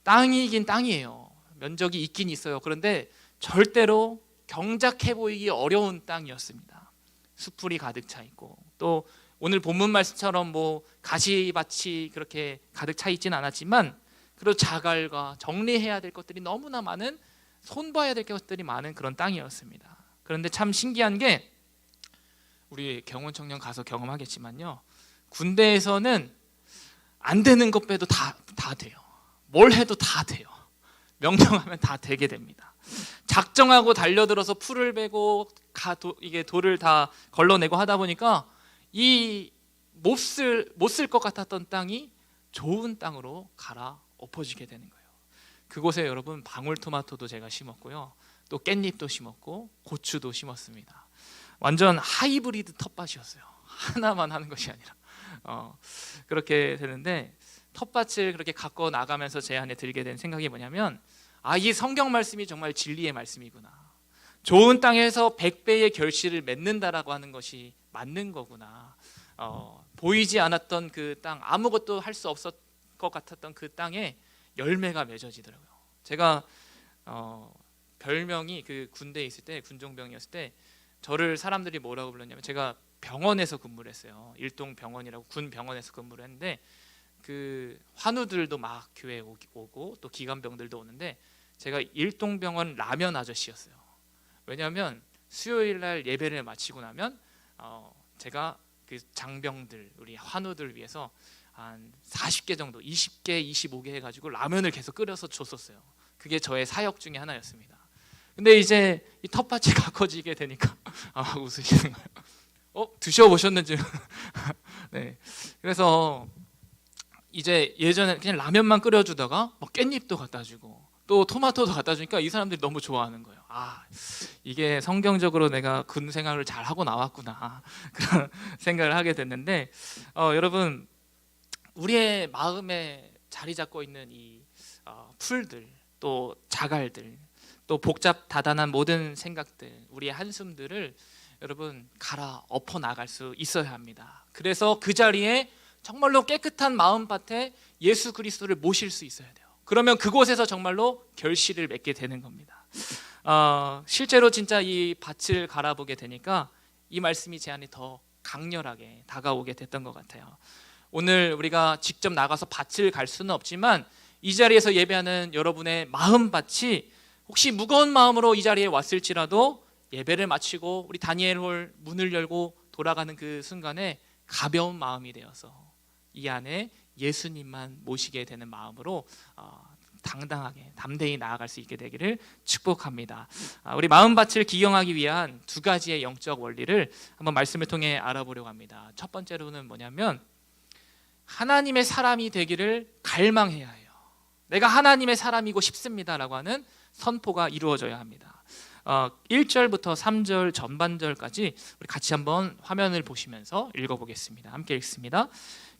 땅이긴 땅이에요. 면적이 있긴 있어요. 그런데 절대로 경작해 보이기 어려운 땅이었습니다. 수풀이 가득 차 있고, 또 오늘 본문 말씀처럼 뭐 가시밭이 그렇게 가득 차 있지는 않았지만, 그리고 자갈과 정리해야 될 것들이 너무나 많은, 손봐야 될 것들이 많은 그런 땅이었습니다. 그런데 참 신기한 게, 우리 경원 청년 가서 경험하겠지만요, 군대에서는 안 되는 것 빼도 다 돼요. 뭘 해도 다 돼요. 명령하면 다 되게 됩니다. 작정하고 달려들어서 풀을 베고 이게 돌을 다 걸러내고 하다 보니까 이 못 쓸 것 같았던 땅이 좋은 땅으로 갈아 엎어지게 되는 거예요. 그곳에 여러분 방울토마토도 제가 심었고요, 또 깻잎도 심었고 고추도 심었습니다. 완전 하이브리드 텃밭이었어요. 하나만 하는 것이 아니라 그렇게 되는데, 텃밭을 그렇게 갖고 나가면서 제 안에 들게 된 생각이 뭐냐면, 이 성경 말씀이 정말 진리의 말씀이구나. 좋은 땅에서 100배의 결실을 맺는다라고 하는 것이 맞는 거구나. 보이지 않았던 그 땅, 아무것도 할 수 없을 것 같았던 그 땅에 열매가 맺어지더라고요. 제가 별명이, 그 군대에 있을 때, 군종병이었을 때 저를 사람들이 뭐라고 불렀냐면, 제가 병원에서 근무를 했어요. 일동병원이라고 군 병원에서 근무를 했는데, 그 환우들도 막 교회에 오고 또 기관병들도 오는데, 제가 일동병원 라면 아저씨였어요. 왜냐하면 수요일 날 예배를 마치고 나면 제가 그 장병들, 우리 환우들 위해서 한 40개 정도, 20개, 25개 해가지고 라면을 계속 끓여서 줬었어요. 그게 저의 사역 중에 하나였습니다. 근데 이제 이 텃밭이 가꿔지게 되니까 웃으시는 거예요. 드셔보셨는지. 네. 그래서 이제 예전에 그냥 라면만 끓여주다가 막 깻잎도 갖다 주고 또 토마토도 갖다 주니까 이 사람들이 너무 좋아하는 거예요. 이게 성경적으로 내가 군 생활을 잘 하고 나왔구나, 그런 생각을 하게 됐는데, 여러분, 우리의 마음에 자리 잡고 있는 이 풀들, 또 자갈들, 또 복잡다단한 모든 생각들, 우리의 한숨들을 여러분 갈아엎어 나갈 수 있어야 합니다. 그래서 그 자리에 정말로 깨끗한 마음밭에 예수 그리스도를 모실 수 있어야 돼요. 그러면 그곳에서 정말로 결실을 맺게 되는 겁니다. 실제로 진짜 이 밭을 갈아보게 되니까 이 말씀이 제 안에 더 강렬하게 다가오게 됐던 것 같아요. 오늘 우리가 직접 나가서 밭을 갈 수는 없지만 이 자리에서 예배하는 여러분의 마음밭이 혹시 무거운 마음으로 이 자리에 왔을지라도 예배를 마치고 우리 다니엘홀 문을 열고 돌아가는 그 순간에 가벼운 마음이 되어서 이 안에 예수님만 모시게 되는 마음으로 당당하게 담대히 나아갈 수 있게 되기를 축복합니다. 우리 마음밭을 기경하기 위한 두 가지의 영적 원리를 한번 말씀을 통해 알아보려고 합니다. 첫 번째로는 뭐냐면 하나님의 사람이 되기를 갈망해야 해요. 내가 하나님의 사람이고 싶습니다라고 하는 선포가 이루어져야 합니다. 1절부터 3절 전반절까지 우리 같이 한번 화면을 보시면서 읽어보겠습니다. 함께 읽습니다.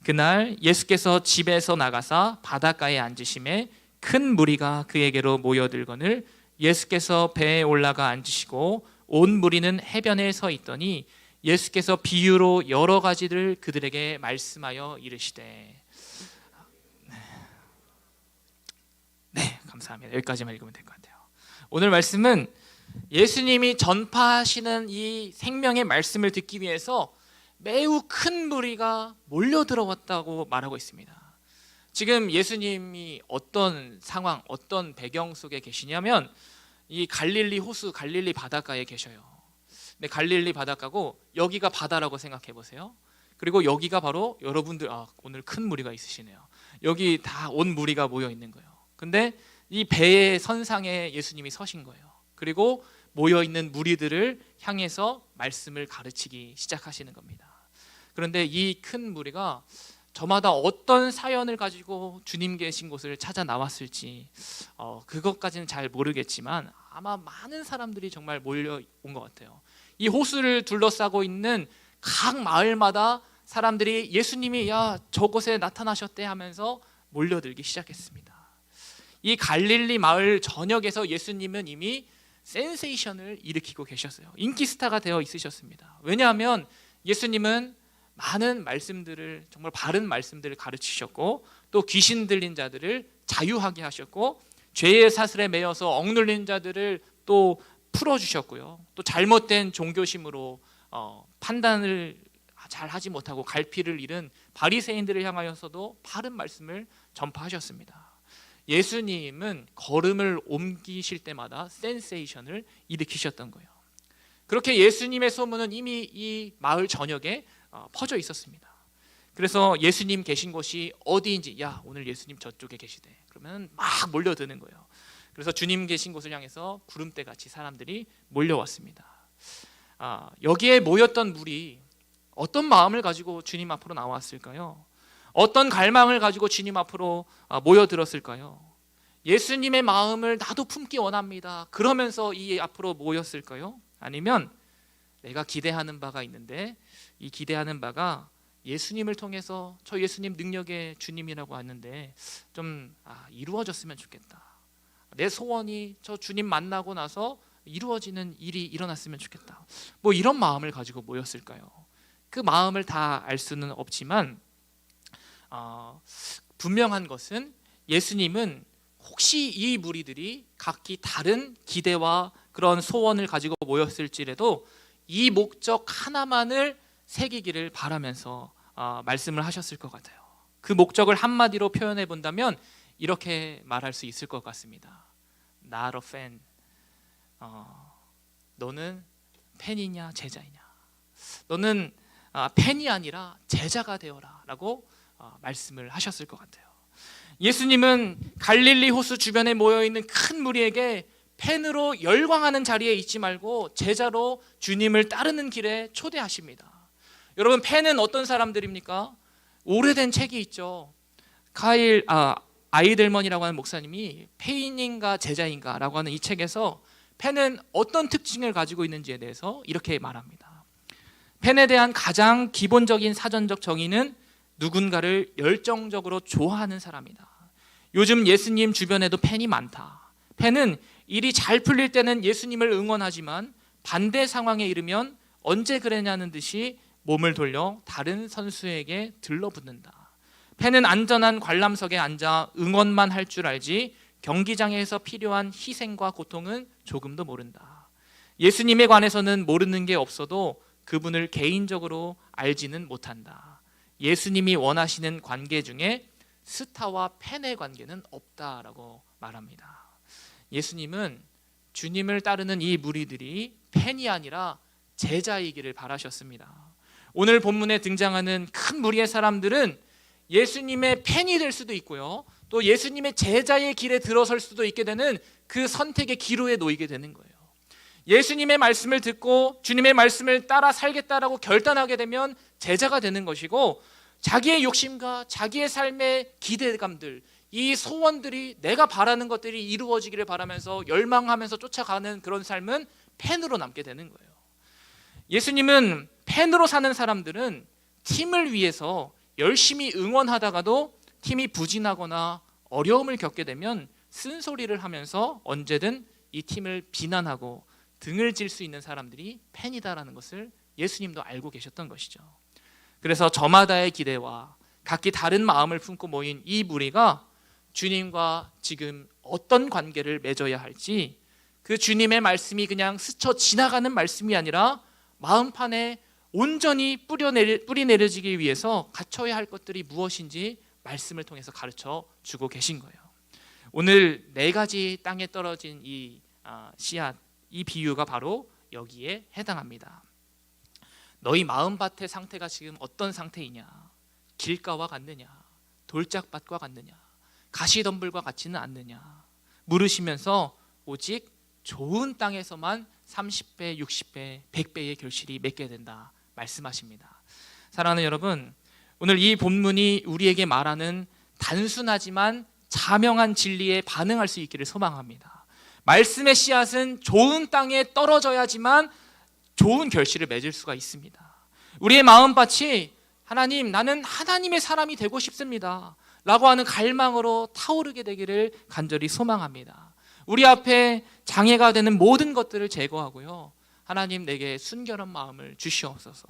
그날 예수께서 집에서 나가사 바닷가에 앉으심에 큰 무리가 그에게로 모여들거늘 예수께서 배에 올라가 앉으시고 온 무리는 해변에 서 있더니 예수께서 비유로 여러 가지를 그들에게 말씀하여 이르시되. 네, 감사합니다. 여기까지만 읽으면 될 것 같아요. 오늘 말씀은 예수님이 전파하시는 이 생명의 말씀을 듣기 위해서 매우 큰 무리가 몰려들어왔다고 말하고 있습니다. 지금 예수님이 어떤 상황, 어떤 배경 속에 계시냐면 이 갈릴리 호수, 갈릴리 바닷가에 계셔요. 근데 갈릴리 바닷가고 여기가 바다라고 생각해 보세요. 그리고 여기가 바로 여러분들 오늘 큰 무리가 있으시네요. 여기 다 온 무리가 모여 있는 거예요. 근데 이 배의 선상에 예수님이 서신 거예요. 그리고 모여 있는 무리들을 향해서 말씀을 가르치기 시작하시는 겁니다. 그런데 이 큰 무리가 저마다 어떤 사연을 가지고 주님 계신 곳을 찾아 나왔을지 그것까지는 잘 모르겠지만 아마 많은 사람들이 정말 몰려온 것 같아요. 이 호수를 둘러싸고 있는 각 마을마다 사람들이 예수님이 저곳에 나타나셨대 하면서 몰려들기 시작했습니다. 이 갈릴리 마을 전역에서 예수님은 이미 센세이션을 일으키고 계셨어요. 인기스타가 되어 있으셨습니다. 왜냐하면 예수님은 많은 말씀들을, 정말 바른 말씀들을 가르치셨고 또 귀신 들린 자들을 자유하게 하셨고 죄의 사슬에 매여서 억눌린 자들을 또 풀어주셨고요. 또 잘못된 종교심으로 판단을 잘 하지 못하고 갈피를 잃은 바리새인들을 향하여서도 바른 말씀을 전파하셨습니다. 예수님은 걸음을 옮기실 때마다 센세이션을 일으키셨던 거예요. 그렇게 예수님의 소문은 이미 이 마을 전역에 퍼져 있었습니다. 그래서 예수님 계신 곳이 어디인지 오늘 예수님 저쪽에 계시대 그러면 막 몰려드는 거예요. 그래서 주님 계신 곳을 향해서 구름대같이 사람들이 몰려왔습니다. 여기에 모였던 무리 어떤 마음을 가지고 주님 앞으로 나왔을까요? 어떤 갈망을 가지고 주님 앞으로 모여들었을까요? 예수님의 마음을 나도 품기 원합니다 그러면서 이 앞으로 모였을까요? 아니면 내가 기대하는 바가 있는데 이 기대하는 바가 예수님을 통해서 저 예수님 능력의 주님이라고 하는데 좀 이루어졌으면 좋겠다. 내 소원이 저 주님 만나고 나서 이루어지는 일이 일어났으면 좋겠다. 뭐 이런 마음을 가지고 모였을까요? 그 마음을 다 알 수는 없지만 분명한 것은 예수님은 혹시 이 무리들이 각기 다른 기대와 그런 소원을 가지고 모였을지라도 이 목적 하나만을 새기기를 바라면서 말씀을 하셨을 것 같아요. 그 목적을 한마디로 표현해 본다면 이렇게 말할 수 있을 것 같습니다. Not a fan. 너는 팬이냐 제자이냐. 너는 팬이 아니라 제자가 되어라 라고 말씀을 하셨을 것 같아요. 예수님은 갈릴리 호수 주변에 모여있는 큰 무리에게 팬으로 열광하는 자리에 있지 말고 제자로 주님을 따르는 길에 초대하십니다. 여러분, 팬은 어떤 사람들입니까? 오래된 책이 있죠. 아이들먼이라고 하는 목사님이 팬인가 제자인가 라고 하는 이 책에서 팬은 어떤 특징을 가지고 있는지에 대해서 이렇게 말합니다. 팬에 대한 가장 기본적인 사전적 정의는 누군가를 열정적으로 좋아하는 사람이다. 요즘 예수님 주변에도 팬이 많다. 팬은 일이 잘 풀릴 때는 예수님을 응원하지만 반대 상황에 이르면 언제 그랬냐는 듯이 몸을 돌려 다른 선수에게 들러붙는다. 팬은 안전한 관람석에 앉아 응원만 할 줄 알지 경기장에서 필요한 희생과 고통은 조금도 모른다. 예수님에 관해서는 모르는 게 없어도 그분을 개인적으로 알지는 못한다. 예수님이 원하시는 관계 중에 스타와 팬의 관계는 없다라고 말합니다. 예수님은 주님을 따르는 이 무리들이 팬이 아니라 제자이기를 바라셨습니다. 오늘 본문에 등장하는 큰 무리의 사람들은 예수님의 팬이 될 수도 있고요, 또 예수님의 제자의 길에 들어설 수도 있게 되는 그 선택의 기로에 놓이게 되는 거예요. 예수님의 말씀을 듣고 주님의 말씀을 따라 살겠다라고 결단하게 되면 제자가 되는 것이고, 자기의 욕심과 자기의 삶의 기대감들, 이 소원들이, 내가 바라는 것들이 이루어지기를 바라면서 열망하면서 쫓아가는 그런 삶은 팬으로 남게 되는 거예요. 예수님은 팬으로 사는 사람들은 팀을 위해서 열심히 응원하다가도 팀이 부진하거나 어려움을 겪게 되면 쓴소리를 하면서 언제든 이 팀을 비난하고 등을 질 수 있는 사람들이 팬이다라는 것을 예수님도 알고 계셨던 것이죠. 그래서 저마다의 기대와 각기 다른 마음을 품고 모인 이 무리가 주님과 지금 어떤 관계를 맺어야 할지, 그 주님의 말씀이 그냥 스쳐 지나가는 말씀이 아니라 마음판에 온전히 뿌리 내려지기 위해서 갖춰야 할 것들이 무엇인지 말씀을 통해서 가르쳐 주고 계신 거예요. 오늘 4가지 땅에 떨어진 이 씨앗, 이 비유가 바로 여기에 해당합니다. 너희 마음밭의 상태가 지금 어떤 상태이냐? 길가와 같느냐? 돌짝밭과 같느냐? 가시덤불과 같지는 않느냐? 물으시면서 오직 좋은 땅에서만 30배, 60배, 100배의 결실이 맺게 된다 말씀하십니다. 사랑하는 여러분, 오늘 이 본문이 우리에게 말하는 단순하지만 자명한 진리에 반응할 수 있기를 소망합니다. 말씀의 씨앗은 좋은 땅에 떨어져야지만 좋은 결실을 맺을 수가 있습니다. 우리의 마음밭이 하나님, 나는 하나님의 사람이 되고 싶습니다 라고 하는 갈망으로 타오르게 되기를 간절히 소망합니다. 우리 앞에 장애가 되는 모든 것들을 제거하고요, 하나님, 내게 순결한 마음을 주시옵소서.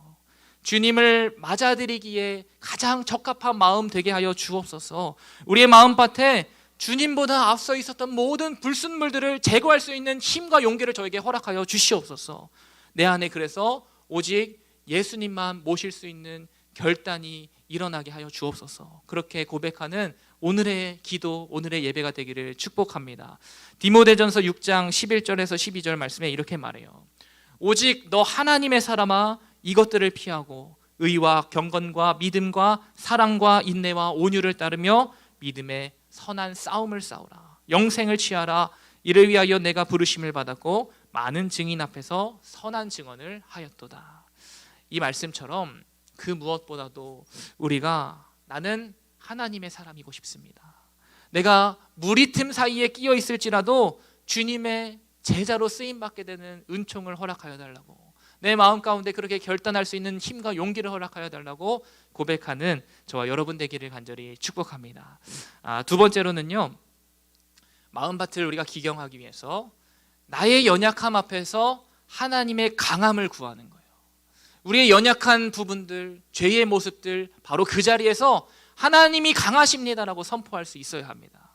주님을 맞아들이기에 가장 적합한 마음 되게 하여 주옵소서. 우리의 마음밭에 주님보다 앞서 있었던 모든 불순물들을 제거할 수 있는 힘과 용기를 저에게 허락하여 주시옵소서. 내 안에 그래서 오직 예수님만 모실 수 있는 결단이 일어나게 하여 주옵소서. 그렇게 고백하는 오늘의 기도, 오늘의 예배가 되기를 축복합니다. 디모데전서 6장 11절에서 12절 말씀에 이렇게 말해요. 오직 너 하나님의 사람아, 이것들을 피하고 의와 경건과 믿음과 사랑과 인내와 온유를 따르며 믿음의 선한 싸움을 싸우라. 영생을 취하라. 이를 위하여 내가 부르심을 받았고 많은 증인 앞에서 선한 증언을 하였도다. 이 말씀처럼 그 무엇보다도 우리가, 나는 하나님의 사람이고 싶습니다, 내가 무리 틈 사이에 끼어 있을지라도 주님의 제자로 쓰임받게 되는 은총을 허락하여 달라고, 내 마음 가운데 그렇게 결단할 수 있는 힘과 용기를 허락하여 달라고 고백하는 저와 여러분 되기를 간절히 축복합니다. 2번째로는요, 마음밭을 우리가 기경하기 위해서 나의 연약함 앞에서 하나님의 강함을 구하는 거예요. 우리의 연약한 부분들, 죄의 모습들, 바로 그 자리에서 하나님이 강하십니다라고 선포할 수 있어야 합니다.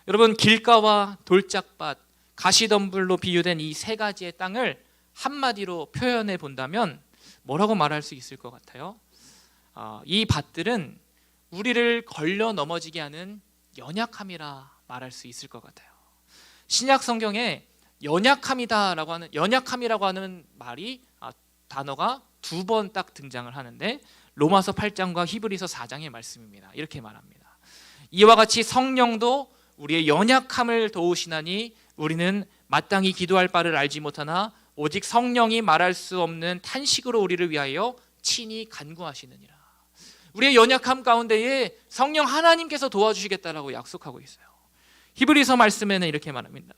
여러분, 길가와 돌짝밭, 가시덤불로 비유된 이 3가지의 땅을 한마디로 표현해 본다면 뭐라고 말할 수 있을 것 같아요? 이 밭들은 우리를 걸려 넘어지게 하는 연약함이라 말할 수 있을 것 같아요. 신약 성경에 연약함이라고 하는 말이, 단어가 2번 딱 등장을 하는데, 로마서 8장과 히브리서 4장의 말씀입니다. 이렇게 말합니다. 이와 같이 성령도 우리의 연약함을 도우시나니 우리는 마땅히 기도할 바를 알지 못하나 오직 성령이 말할 수 없는 탄식으로 우리를 위하여 친히 간구하시느니라. 우리의 연약함 가운데에 성령 하나님께서 도와주시겠다라고 약속하고 있어요. 히브리서 말씀에는 이렇게 말합니다.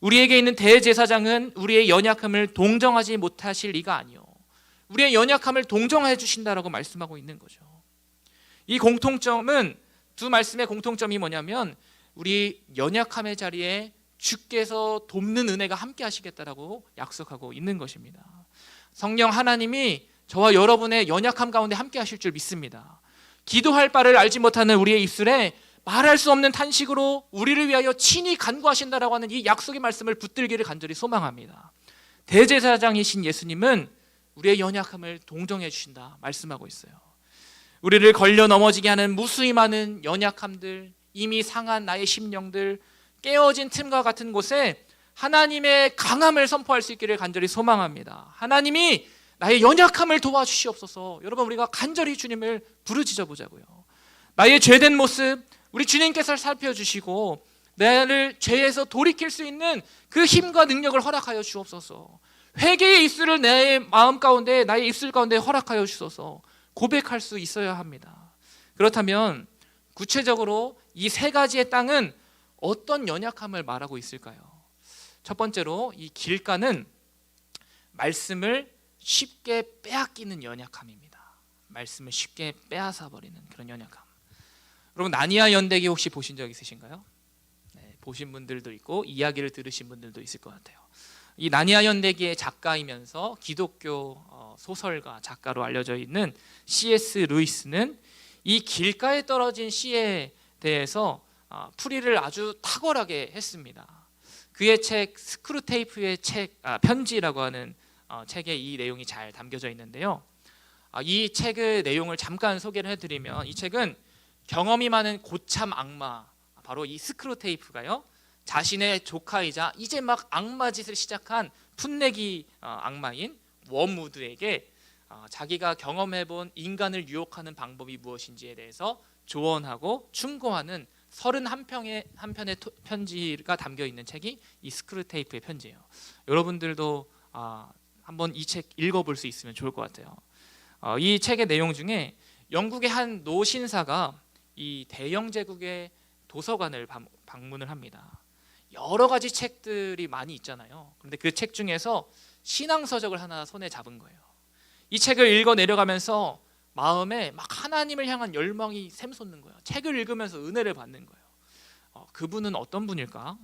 우리에게 있는 대제사장은 우리의 연약함을 동정하지 못하실 리가 아니요, 우리의 연약함을 동정해 주신다라고 말씀하고 있는 거죠. 이 공통점은, 2 말씀의 공통점이 뭐냐면, 우리 연약함의 자리에 주께서 돕는 은혜가 함께 하시겠다라고 약속하고 있는 것입니다. 성령 하나님이 저와 여러분의 연약함 가운데 함께 하실 줄 믿습니다. 기도할 바를 알지 못하는 우리의 입술에 말할 수 없는 탄식으로 우리를 위하여 친히 간구하신다라고 하는 이 약속의 말씀을 붙들기를 간절히 소망합니다. 대제사장이신 예수님은 우리의 연약함을 동정해 주신다 말씀하고 있어요. 우리를 걸려 넘어지게 하는 무수히 많은 연약함들, 이미 상한 나의 심령들, 깨어진 틈과 같은 곳에 하나님의 강함을 선포할 수 있기를 간절히 소망합니다. 하나님이 나의 연약함을 도와주시옵소서. 여러분, 우리가 간절히 주님을 부르짖어 보자고요. 나의 죄된 모습 우리 주님께서 살펴주시고 나를 죄에서 돌이킬 수 있는 그 힘과 능력을 허락하여 주옵소서. 회개의 입술을 내 마음 가운데, 나의 입술 가운데 허락하여 주소서. 고백할 수 있어야 합니다. 그렇다면 구체적으로 이 세 가지의 땅은 어떤 연약함을 말하고 있을까요? 첫 번째로 이 길가는 말씀을 쉽게 빼앗기는 연약함입니다. 말씀을 쉽게 빼앗아 버리는 그런 연약함. 여러분, 나니아 연대기 혹시 보신 적 있으신가요? 네, 보신 분들도 있고 이야기를 들으신 분들도 있을 것 같아요. 이 나니아 연대기의 작가이면서 기독교 소설가 작가로 알려져 있는 C.S. 루이스는 이 길가에 떨어진 시에 대해서 풀이를 아주 탁월하게 했습니다. 그의 책 스크루테이프의 편지라고 하는 책에 이 내용이 잘 담겨져 있는데요. 이 책의 내용을 잠깐 소개를 해드리면, 이 책은 경험이 많은 고참 악마, 바로 이 스크루테이프가요, 자신의 조카이자 이제 막 악마 짓을 시작한 풋내기 악마인 웜우드에게 자기가 경험해본 인간을 유혹하는 방법이 무엇인지에 대해서 조언하고 충고하는 31편의 편지가 담겨 있는 책이 이 스크루테이프의 편지예요. 여러분들도 한번 이 책 읽어볼 수 있으면 좋을 것 같아요. 이 책의 내용 중에 영국의 한 노신사가 이 대영 제국의 도서관을 방문을 합니다. 여러 가지 책들이 많이 있잖아요. 그런데 그 책 중에서 신앙서적을 하나 손에 잡은 거예요. 이 책을 읽어 내려가면서 마음에 막 하나님을 향한 열망이 샘솟는 거예요. 책을 읽으면서 은혜를 받는 거예요. 그분은 어떤 분일까?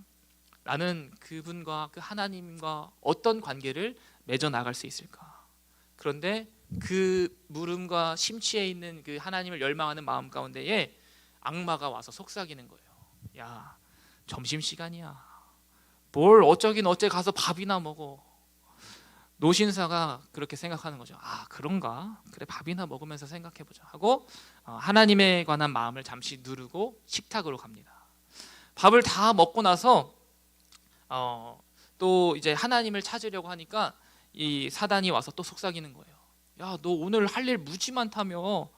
나는 그분과 그 하나님과 어떤 관계를 맺어 나갈 수 있을까? 그런데 그 물음과 심취해 있는 그 하나님을 열망하는 마음 가운데에 악마가 와서 속삭이는 거예요. 야, 점심시간이야. 뭘 어쩌긴 어째 가서 밥이나 먹어. 노신사가 그렇게 생각하는 거죠. 그런가? 그래, 밥이나 먹으면서 생각해보자 하고 하나님에 관한 마음을 잠시 누르고 식탁으로 갑니다. 밥을 다 먹고 나서 또 이제 하나님을 찾으려고 하니까 이 사단이 와서 또 속삭이는 거예요. 야, 너 오늘 할 일 무지 많다며.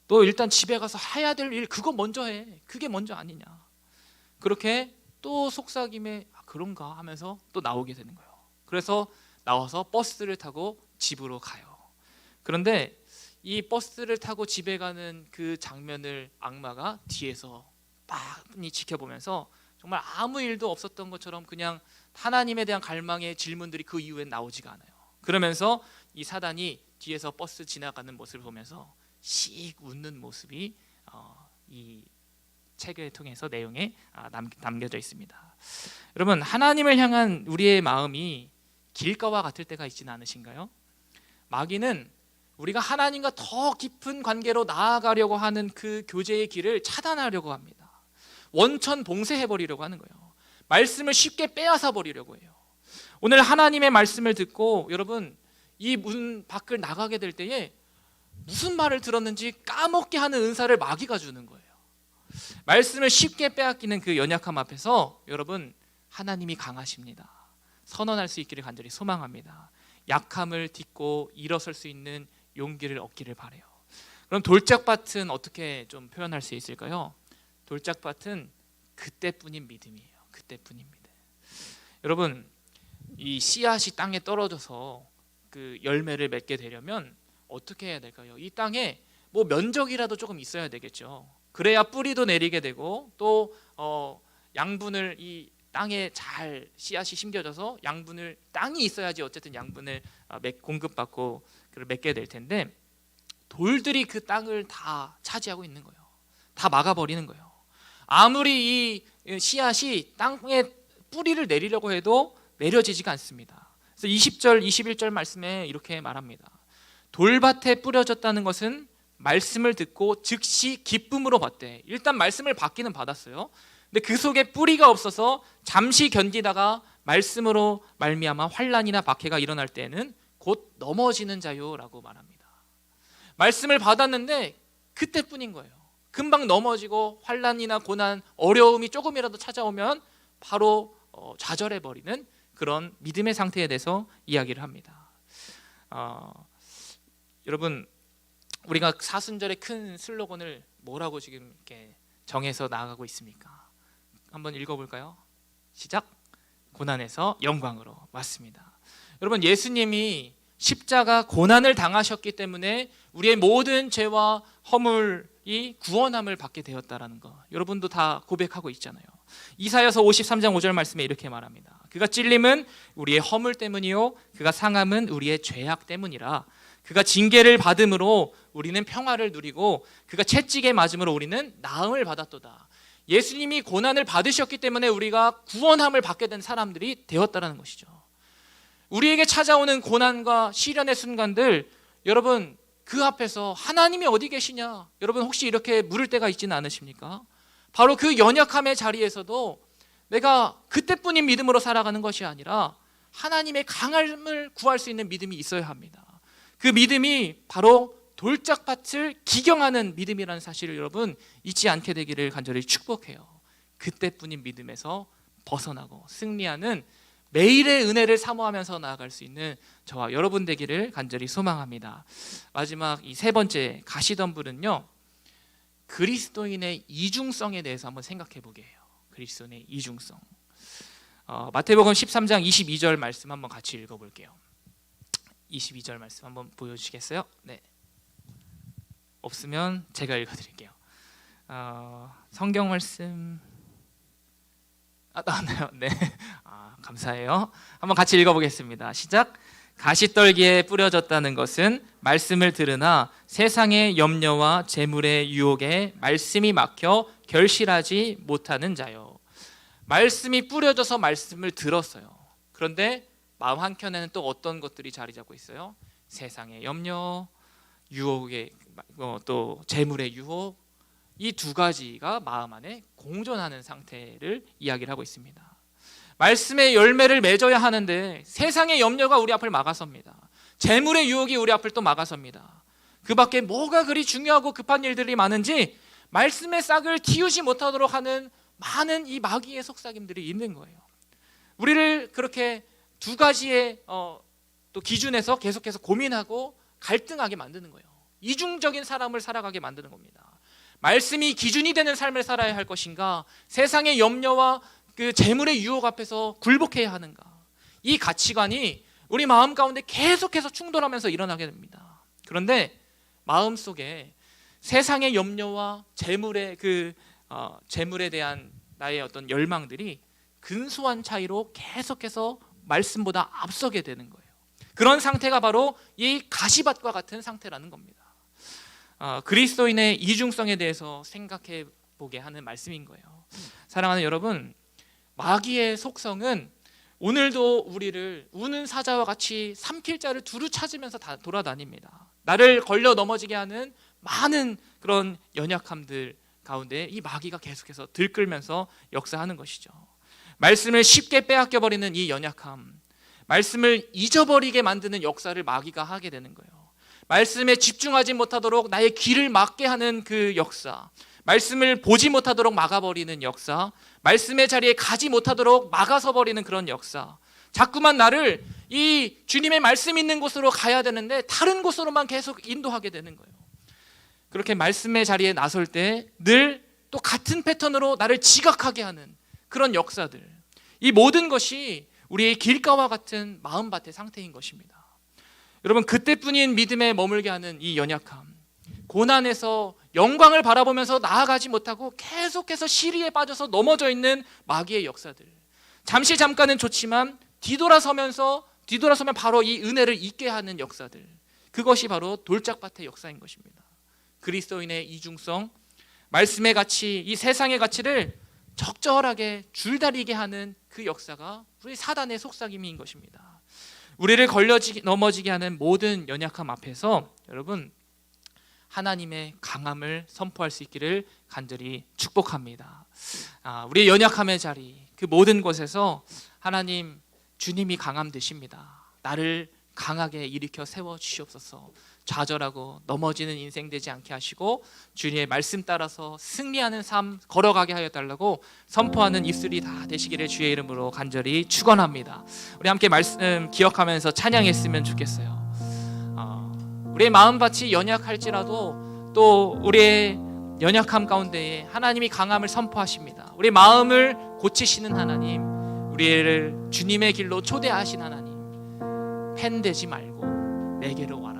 너 일단 집에 가서 해야 될 일 그거 먼저 해. 그게 먼저 아니냐. 그렇게 또 속삭임에 그런가 하면서 또 나오게 되는 거예요. 그래서 나와서 버스를 타고 집으로 가요. 그런데 이 버스를 타고 집에 가는 그 장면을 악마가 뒤에서 빤히 지켜보면서 정말 아무 일도 없었던 것처럼 그냥 하나님에 대한 갈망의 질문들이 그 이후엔 나오지가 않아요. 그러면서 이 사단이 뒤에서 버스 지나가는 모습을 보면서 씩 웃는 모습이 이 책을 통해서 내용에 남겨져 있습니다. 여러분, 하나님을 향한 우리의 마음이 길가와 같을 때가 있지는 않으신가요? 마귀는 우리가 하나님과 더 깊은 관계로 나아가려고 하는 그 교제의 길을 차단하려고 합니다. 원천 봉쇄해버리려고 하는 거예요. 말씀을 쉽게 빼앗아 버리려고 해요. 오늘 하나님의 말씀을 듣고 여러분 이 문 밖을 나가게 될 때에 무슨 말을 들었는지 까먹게 하는 은사를 마귀가 주는 거예요. 말씀을 쉽게 빼앗기는 그 연약함 앞에서 여러분 하나님이 강하십니다. 선언할 수 있기를 간절히 소망합니다. 약함을 딛고 일어설 수 있는 용기를 얻기를 바라요. 그럼 돌짝밭은 어떻게 좀 표현할 수 있을까요? 돌짝밭은 그때뿐인 믿음이에요. 그때뿐인 믿음. 여러분, 이 씨앗이 땅에 떨어져서 그 열매를 맺게 되려면 어떻게 해야 될까요? 이 땅에 뭐 면적이라도 조금 있어야 되겠죠. 그래야 뿌리도 내리게 되고 또 양분을 이 땅에 잘 씨앗이 심겨져서 양분을 땅이 있어야지 어쨌든 양분을 공급받고 그걸 맺게 될 텐데 돌들이 그 땅을 다 차지하고 있는 거예요. 다 막아버리는 거예요. 아무리 이 씨앗이 땅에 뿌리를 내리려고 해도 내려지지가 않습니다. 그래서 20절, 21절 말씀에 이렇게 말합니다. 돌밭에 뿌려졌다는 것은 말씀을 듣고 즉시 기쁨으로 받되. 일단 말씀을 받기는 받았어요. 근데 그 속에 뿌리가 없어서 잠시 견디다가 말씀으로 말미암아 환난이나 박해가 일어날 때는 곧 넘어지는 자요라고 말합니다. 말씀을 받았는데 그때뿐인 거예요. 금방 넘어지고 환난이나 고난, 어려움이 조금이라도 찾아오면 바로 좌절해버리는 그런 믿음의 상태에 대해서 이야기를 합니다. 여러분, 우리가 사순절의 큰 슬로건을 뭐라고 지금 이렇게 정해서 나아가고 있습니까? 한번 읽어볼까요? 시작. 고난에서 영광으로. 맞습니다. 여러분, 예수님이 십자가 고난을 당하셨기 때문에 우리의 모든 죄와 허물이 구원함을 받게 되었다라는 거 여러분도 다 고백하고 있잖아요. 이사야서 53장 5절 말씀에 이렇게 말합니다. 그가 찔림은 우리의 허물 때문이요 그가 상함은 우리의 죄악 때문이라. 그가 징계를 받음으로 우리는 평화를 누리고 그가 채찍에 맞음으로 우리는 나음을 받았도다. 예수님이 고난을 받으셨기 때문에 우리가 구원함을 받게 된 사람들이 되었다는 것이죠. 우리에게 찾아오는 고난과 시련의 순간들, 여러분 그 앞에서 하나님이 어디 계시냐, 여러분 혹시 이렇게 물을 때가 있지는 않으십니까? 바로 그 연약함의 자리에서도 내가 그때뿐인 믿음으로 살아가는 것이 아니라 하나님의 강함을 구할 수 있는 믿음이 있어야 합니다. 그 믿음이 바로 돌짝밭을 기경하는 믿음이라는 사실을 여러분 잊지 않게 되기를 간절히 축복해요. 그때뿐인 믿음에서 벗어나고 승리하는 매일의 은혜를 사모하면서 나아갈 수 있는 저와 여러분 되기를 간절히 소망합니다. 마지막 이 세 번째 가시덤불은요, 그리스도인의 이중성에 대해서 한번 생각해 보게 해요. 그리스도인의 이중성. 마태복음 13장 22절 말씀 한번 같이 읽어볼게요. 22절 말씀 한번 보여주시겠어요? 네. 없으면 제가 읽어드릴게요. 성경 말씀 나왔나요? 네. 감사해요. 한번 같이 읽어보겠습니다. 시작. 가시떨기에 뿌려졌다는 것은 말씀을 들으나 세상의 염려와 재물의 유혹에 말씀이 막혀 결실하지 못하는 자요. 말씀이 뿌려져서 말씀을 들었어요. 그런데 마음 한켠에는 또 어떤 것들이 자리 잡고 있어요? 세상의 염려, 유혹의 또 재물의 유혹, 이 두 가지가 마음 안에 공존하는 상태를 이야기를 하고 있습니다. 말씀의 열매를 맺어야 하는데 세상의 염려가 우리 앞을 막아섭니다. 재물의 유혹이 우리 앞을 또 막아섭니다. 그 밖에 뭐가 그리 중요하고 급한 일들이 많은지 말씀의 싹을 틔우지 못하도록 하는 많은 이 마귀의 속삭임들이 있는 거예요. 우리를 그렇게 두 가지의 또 기준에서 계속해서 고민하고 갈등하게 만드는 거예요. 이중적인 사람을 살아가게 만드는 겁니다. 말씀이 기준이 되는 삶을 살아야 할 것인가, 세상의 염려와 그 재물의 유혹 앞에서 굴복해야 하는가, 이 가치관이 우리 마음 가운데 계속해서 충돌하면서 일어나게 됩니다. 그런데 마음속에 세상의 염려와 재물의 재물에 대한 나의 어떤 열망들이 근소한 차이로 계속해서 말씀보다 앞서게 되는 거예요. 그런 상태가 바로 이 가시밭과 같은 상태라는 겁니다. 그리스도인의 이중성에 대해서 생각해 보게 하는 말씀인 거예요. 사랑하는 여러분, 마귀의 속성은 오늘도 우리를 우는 사자와 같이 삼킬 자를 두루 찾으면서 돌아다닙니다. 나를 걸려 넘어지게 하는 많은 그런 연약함들 가운데 이 마귀가 계속해서 들끓면서 역사하는 것이죠. 말씀을 쉽게 빼앗겨버리는 이 연약함, 말씀을 잊어버리게 만드는 역사를 마귀가 하게 되는 거예요. 말씀에 집중하지 못하도록 나의 귀를 막게 하는 그 역사, 말씀을 보지 못하도록 막아버리는 역사, 말씀의 자리에 가지 못하도록 막아서 버리는 그런 역사, 자꾸만 나를 이 주님의 말씀 있는 곳으로 가야 되는데 다른 곳으로만 계속 인도하게 되는 거예요. 그렇게 말씀의 자리에 나설 때 늘 또 같은 패턴으로 나를 지각하게 하는 그런 역사들, 이 모든 것이 우리의 길가와 같은 마음밭의 상태인 것입니다. 여러분, 그때뿐인 믿음에 머물게 하는 이 연약함, 고난에서 영광을 바라보면서 나아가지 못하고 계속해서 시리에 빠져서 넘어져 있는 마귀의 역사들, 잠깐은 좋지만 뒤돌아서면 바로 이 은혜를 잊게 하는 역사들, 그것이 바로 돌짝밭의 역사인 것입니다. 그리스도인의 이중성, 말씀의 가치, 이 세상의 가치를 적절하게 줄다리게 하는 그 역사가 우리 사단의 속삭임인 것입니다. 우리를 넘어지게 하는 모든 연약함 앞에서 여러분, 하나님의 강함을 선포할 수 있기를 간절히 축복합니다. 우리의 연약함의 자리, 그 모든 곳에서 하나님, 주님이 강함 되십니다. 나를 강하게 일으켜 세워 주시옵소서. 좌절하고 넘어지는 인생 되지 않게 하시고 주님의 말씀 따라서 승리하는 삶 걸어가게 하여 달라고 선포하는 입술이 다 되시기를 주의 이름으로 간절히 축원합니다. 우리 함께 말씀 기억하면서 찬양했으면 좋겠어요. 우리의 마음밭이 연약할지라도 또 우리의 연약함 가운데에 하나님이 강함을 선포하십니다. 우리 마음을 고치시는 하나님, 우리를 주님의 길로 초대하신 하나님, 펜되지 말고 내게로 와라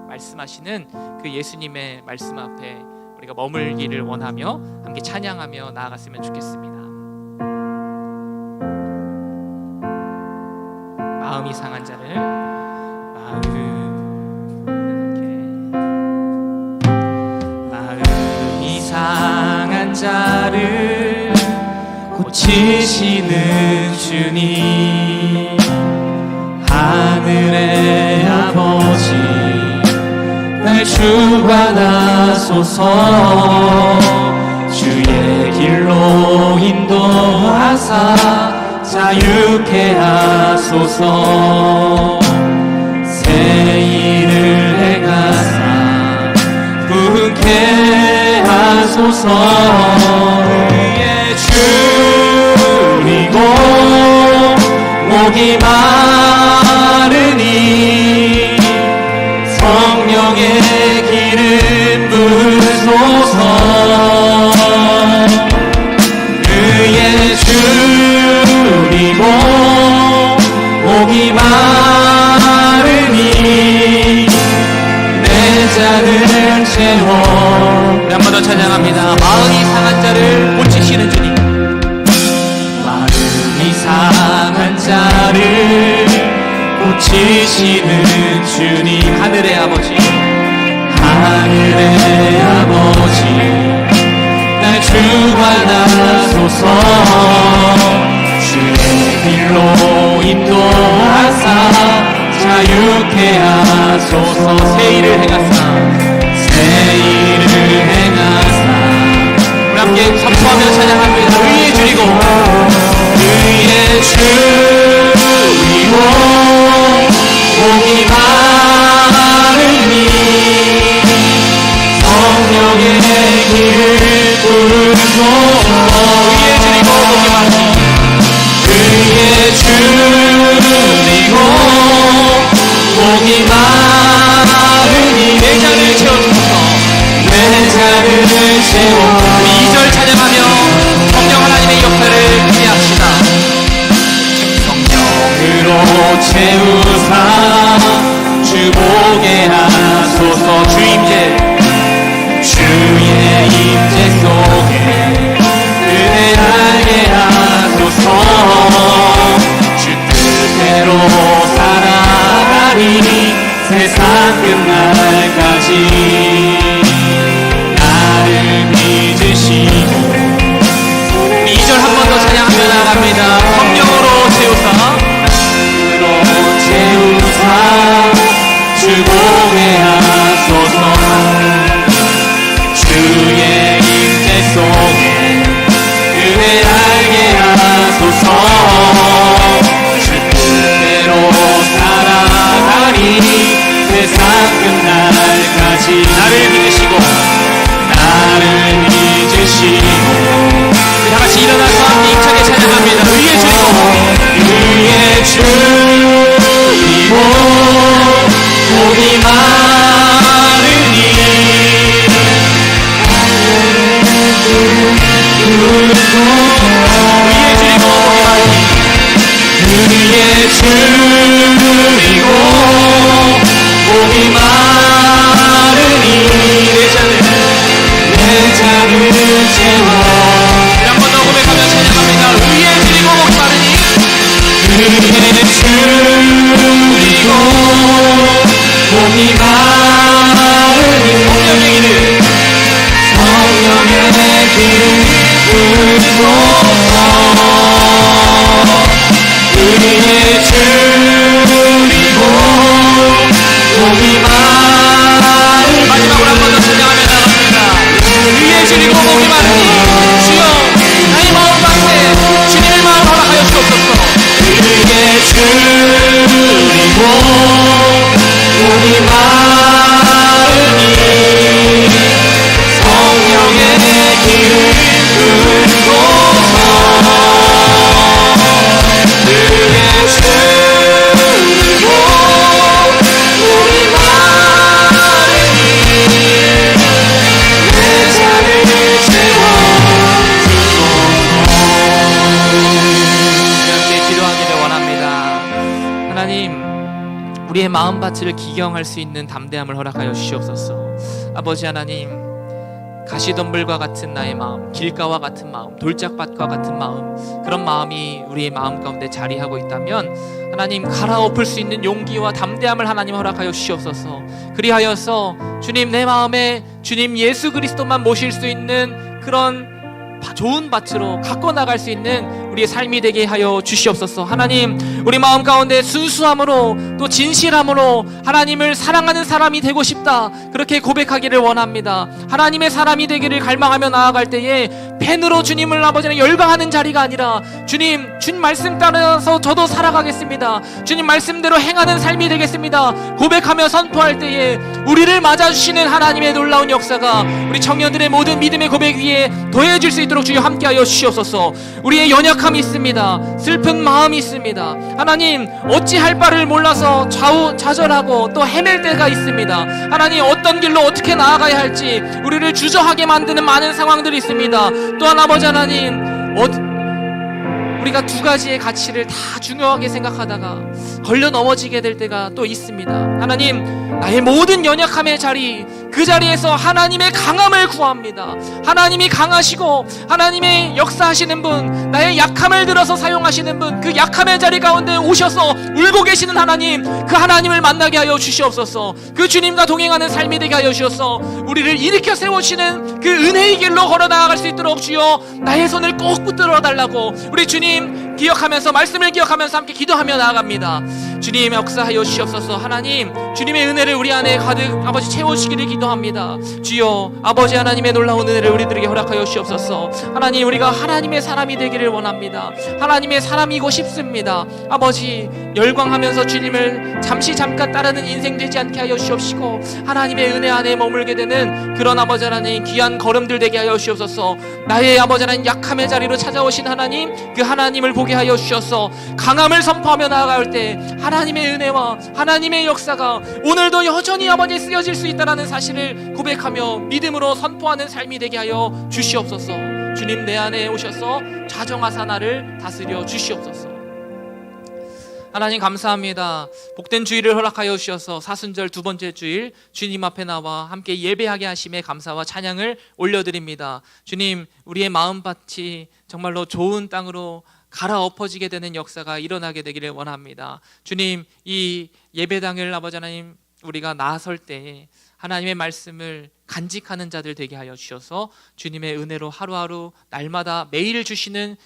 말씀하시는 그 예수님의 말씀 앞에 우리가 머물기를 원하며 함께 찬양하며 나아갔으면 좋겠습니다. 마음이 상한 자를 마음이 상한 자를 고치시는 주님, 하늘의 아버지 날 주관하소서. 주의 길로 인도하사 자유케 하소서. 새 일을 행하사 부흥케 하소서. 의의 주이고 목이 마르니 성령의 기름 부으소서. 의의 주이고 목이 마르니 내 잔을 채워. 우리 한 번 더 찬양합니다. 마음이 상한 자를 고치시는 주님, 마음이 상한 자를 고치시는 주님, 하늘의 아버지, 하늘의 아버지 날 주관하소서. 주의 길로 인도하사 자유케 하소서. 새 일을 행하사 새 일을 행하사. 우리 함께 선포하며 찬양합니다. 의의 주이고 의의 주이고 목이 마르니 성령의 길을 부으소서. 의의 주이고 목이 마르니 의의 주이고 목이 마르니 내 잔을 채워주소서. 내 잔을 채워. 우리 2절 찬양하며 성령 하나님의 역사를 기대합시다. 성령으로 채우사 주보게 하소서. 주임재, 주의 임재 속에 은혜 알게 하소서. 주 뜻대로 살아가니 세상 끝날까지 나를 믿으시고. 2절 한 번 더 찬양하며 나갑니다. 성령으로 채우사 주보게 하소서. 주의 임재 속에 은혜 알게 하소서. 주 뜻대로 살아가니 세상 끝날까지 나를 믿으시고 나를 믿으시고. 우리 다같이 일어나서 함께 힘차게 찬양합니다. 의의 주이고 의의 주이고 목이 마르니 의의 주이고 목이 마르니 의의 주이고 목이 마르니 내 잔을 채워. 한 번 더 고백하며 찬양합니다. 의의 주이고 목이 마르니 의의 주이고 목이 마르니 성령의 길을 부으소서. 의의 주이고 목이 마르니. 마지막으로 한 번 더 우리의 마음밭을 기경할 수 있는 담대함을 허락하여 주시옵소서. 아버지 하나님, 가시덤불과 같은 나의 마음, 길가와 같은 마음, 돌짝밭과 같은 마음, 그런 마음이 우리의 마음 가운데 자리하고 있다면 하나님 갈아엎을 수 있는 용기와 담대함을 하나님 허락하여 주시옵소서. 그리하여서 주님, 내 마음에 주님 예수 그리스도만 모실 수 있는 그런 좋은 밭으로 갖고 나갈 수 있는 우리의 삶이 되게 하여 주시옵소서. 하나님, 우리 마음 가운데 순수함으로 또 진실함으로 하나님을 사랑하는 사람이 되고 싶다, 그렇게 고백하기를 원합니다. 하나님의 사람이 되기를 갈망하며 나아갈 때에 펜으로 주님을 아버지는 열광하는 자리가 아니라 주님 말씀 따라서 저도 살아가겠습니다, 주님 말씀대로 행하는 삶이 되겠습니다, 고백하며 선포할 때에 우리를 맞아주시는 하나님의 놀라운 역사가 우리 청년들의 모든 믿음의 고백 위에 더해질 수 있도록 주여 함께하여 주시옵소서. 우리의 연약함이 있습니다. 슬픈 마음이 있습니다. 하나님, 어찌할 바를 몰라서 좌절하고 또 헤맬 때가 있습니다. 하나님, 어떤 길로 어떻게 나아가야 할지 우리를 주저하게 만드는 많은 상황들이 있습니다. 또한 아버지 하나님, 우리가 두 가지의 가치를 다 중요하게 생각하다가 걸려 넘어지게 될 때가 또 있습니다. 하나님, 나의 모든 연약함의 자리, 그 자리에서 하나님의 강함을 구합니다. 하나님이 강하시고 하나님의 역사하시는 분, 나의 약함을 들어서 사용하시는 분, 그 약함의 자리 가운데 오셔서 울고 계시는 하나님, 그 하나님을 만나게 하여 주시옵소서. 그 주님과 동행하는 삶이 되게 하여 주셔서 우리를 일으켜 세우시는 그 은혜의 길로 걸어 나아갈 수 있도록 주여 나의 손을 꼭 붙들어 달라고 우리 주님 기억하면서, 말씀을 기억하면서 함께 기도하며 나아갑니다. 주님 역사하여 주시옵소서. 하나님, 주님의 은혜를 우리 안에 가득 아버지 채워주시기를 기도합니다. 주여 아버지 하나님의 놀라운 은혜를 우리들에게 허락하여 주시옵소서. 하나님, 우리가 하나님의 사람이 되기를 원합니다. 하나님의 사람이고 싶습니다. 아버지, 열광하면서 주님을 잠깐 따르는 인생 되지 않게 하여 주시옵시고 하나님의 은혜 안에 머물게 되는 그런 아버지 하나님 귀한 걸음들 되게 하여 주시옵소서. 나의 아버지 하나님 약함의 자리로 찾아오신 하나님, 그 하나님을 보게 하여 주셔서 강함을 선포하며 나아갈 때 하나님의 은혜와 하나님의 역사가 오늘도 여전히 아버지 쓰여질 수 있다는 사실을 고백하며 믿음으로 선포하는 삶이 되게 하여 주시옵소서. 주님, 내 안에 오셔서 자정하사 나를 다스려 주시옵소서. 하나님 감사합니다. 복된 주일을 허락하여 주셔서 사순절 두 번째 주일 주님 앞에 나와 함께 예배하게 하심에 감사와 찬양을 올려드립니다. 주님, 우리의 마음밭이 정말로 좋은 땅으로 갈아엎어지게 되는 역사가 일어나게 되기를 원합니다. 주님, 이 예배당을 아버지 하나님 우리가 나설 때 하나님의 말씀을 간직하는 자들 되게 하여 주셔서 주님의 은혜로 하루하루 날마다 매일 주시는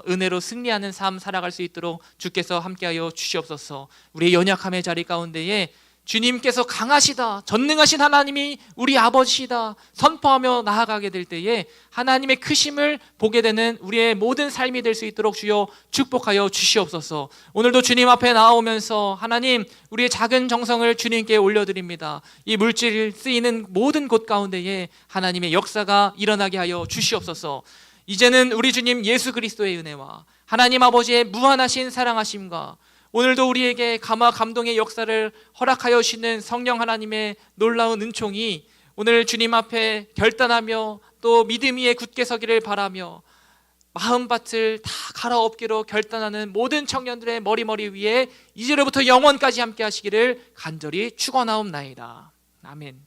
은혜로 승리하는 삶 살아갈 수 있도록 주께서 함께하여 주시옵소서. 우리의 연약함의 자리 가운데에 주님께서 강하시다, 전능하신 하나님이 우리 아버지시다 선포하며 나아가게 될 때에 하나님의 크심을 보게 되는 우리의 모든 삶이 될 수 있도록 주여 축복하여 주시옵소서. 오늘도 주님 앞에 나오면서 하나님, 우리의 작은 정성을 주님께 올려드립니다. 이 물질 쓰이는 모든 곳 가운데에 하나님의 역사가 일어나게 하여 주시옵소서. 이제는 우리 주님 예수 그리스도의 은혜와 하나님 아버지의 무한하신 사랑하심과 오늘도 우리에게 감화 감동의 역사를 허락하여 주시는 성령 하나님의 놀라운 은총이 오늘 주님 앞에 결단하며 또 믿음 위에 굳게 서기를 바라며 마음밭을 다 갈아엎기로 결단하는 모든 청년들의 머리 위에 이제로부터 영원까지 함께 하시기를 간절히 축원하옵나이다. 아멘.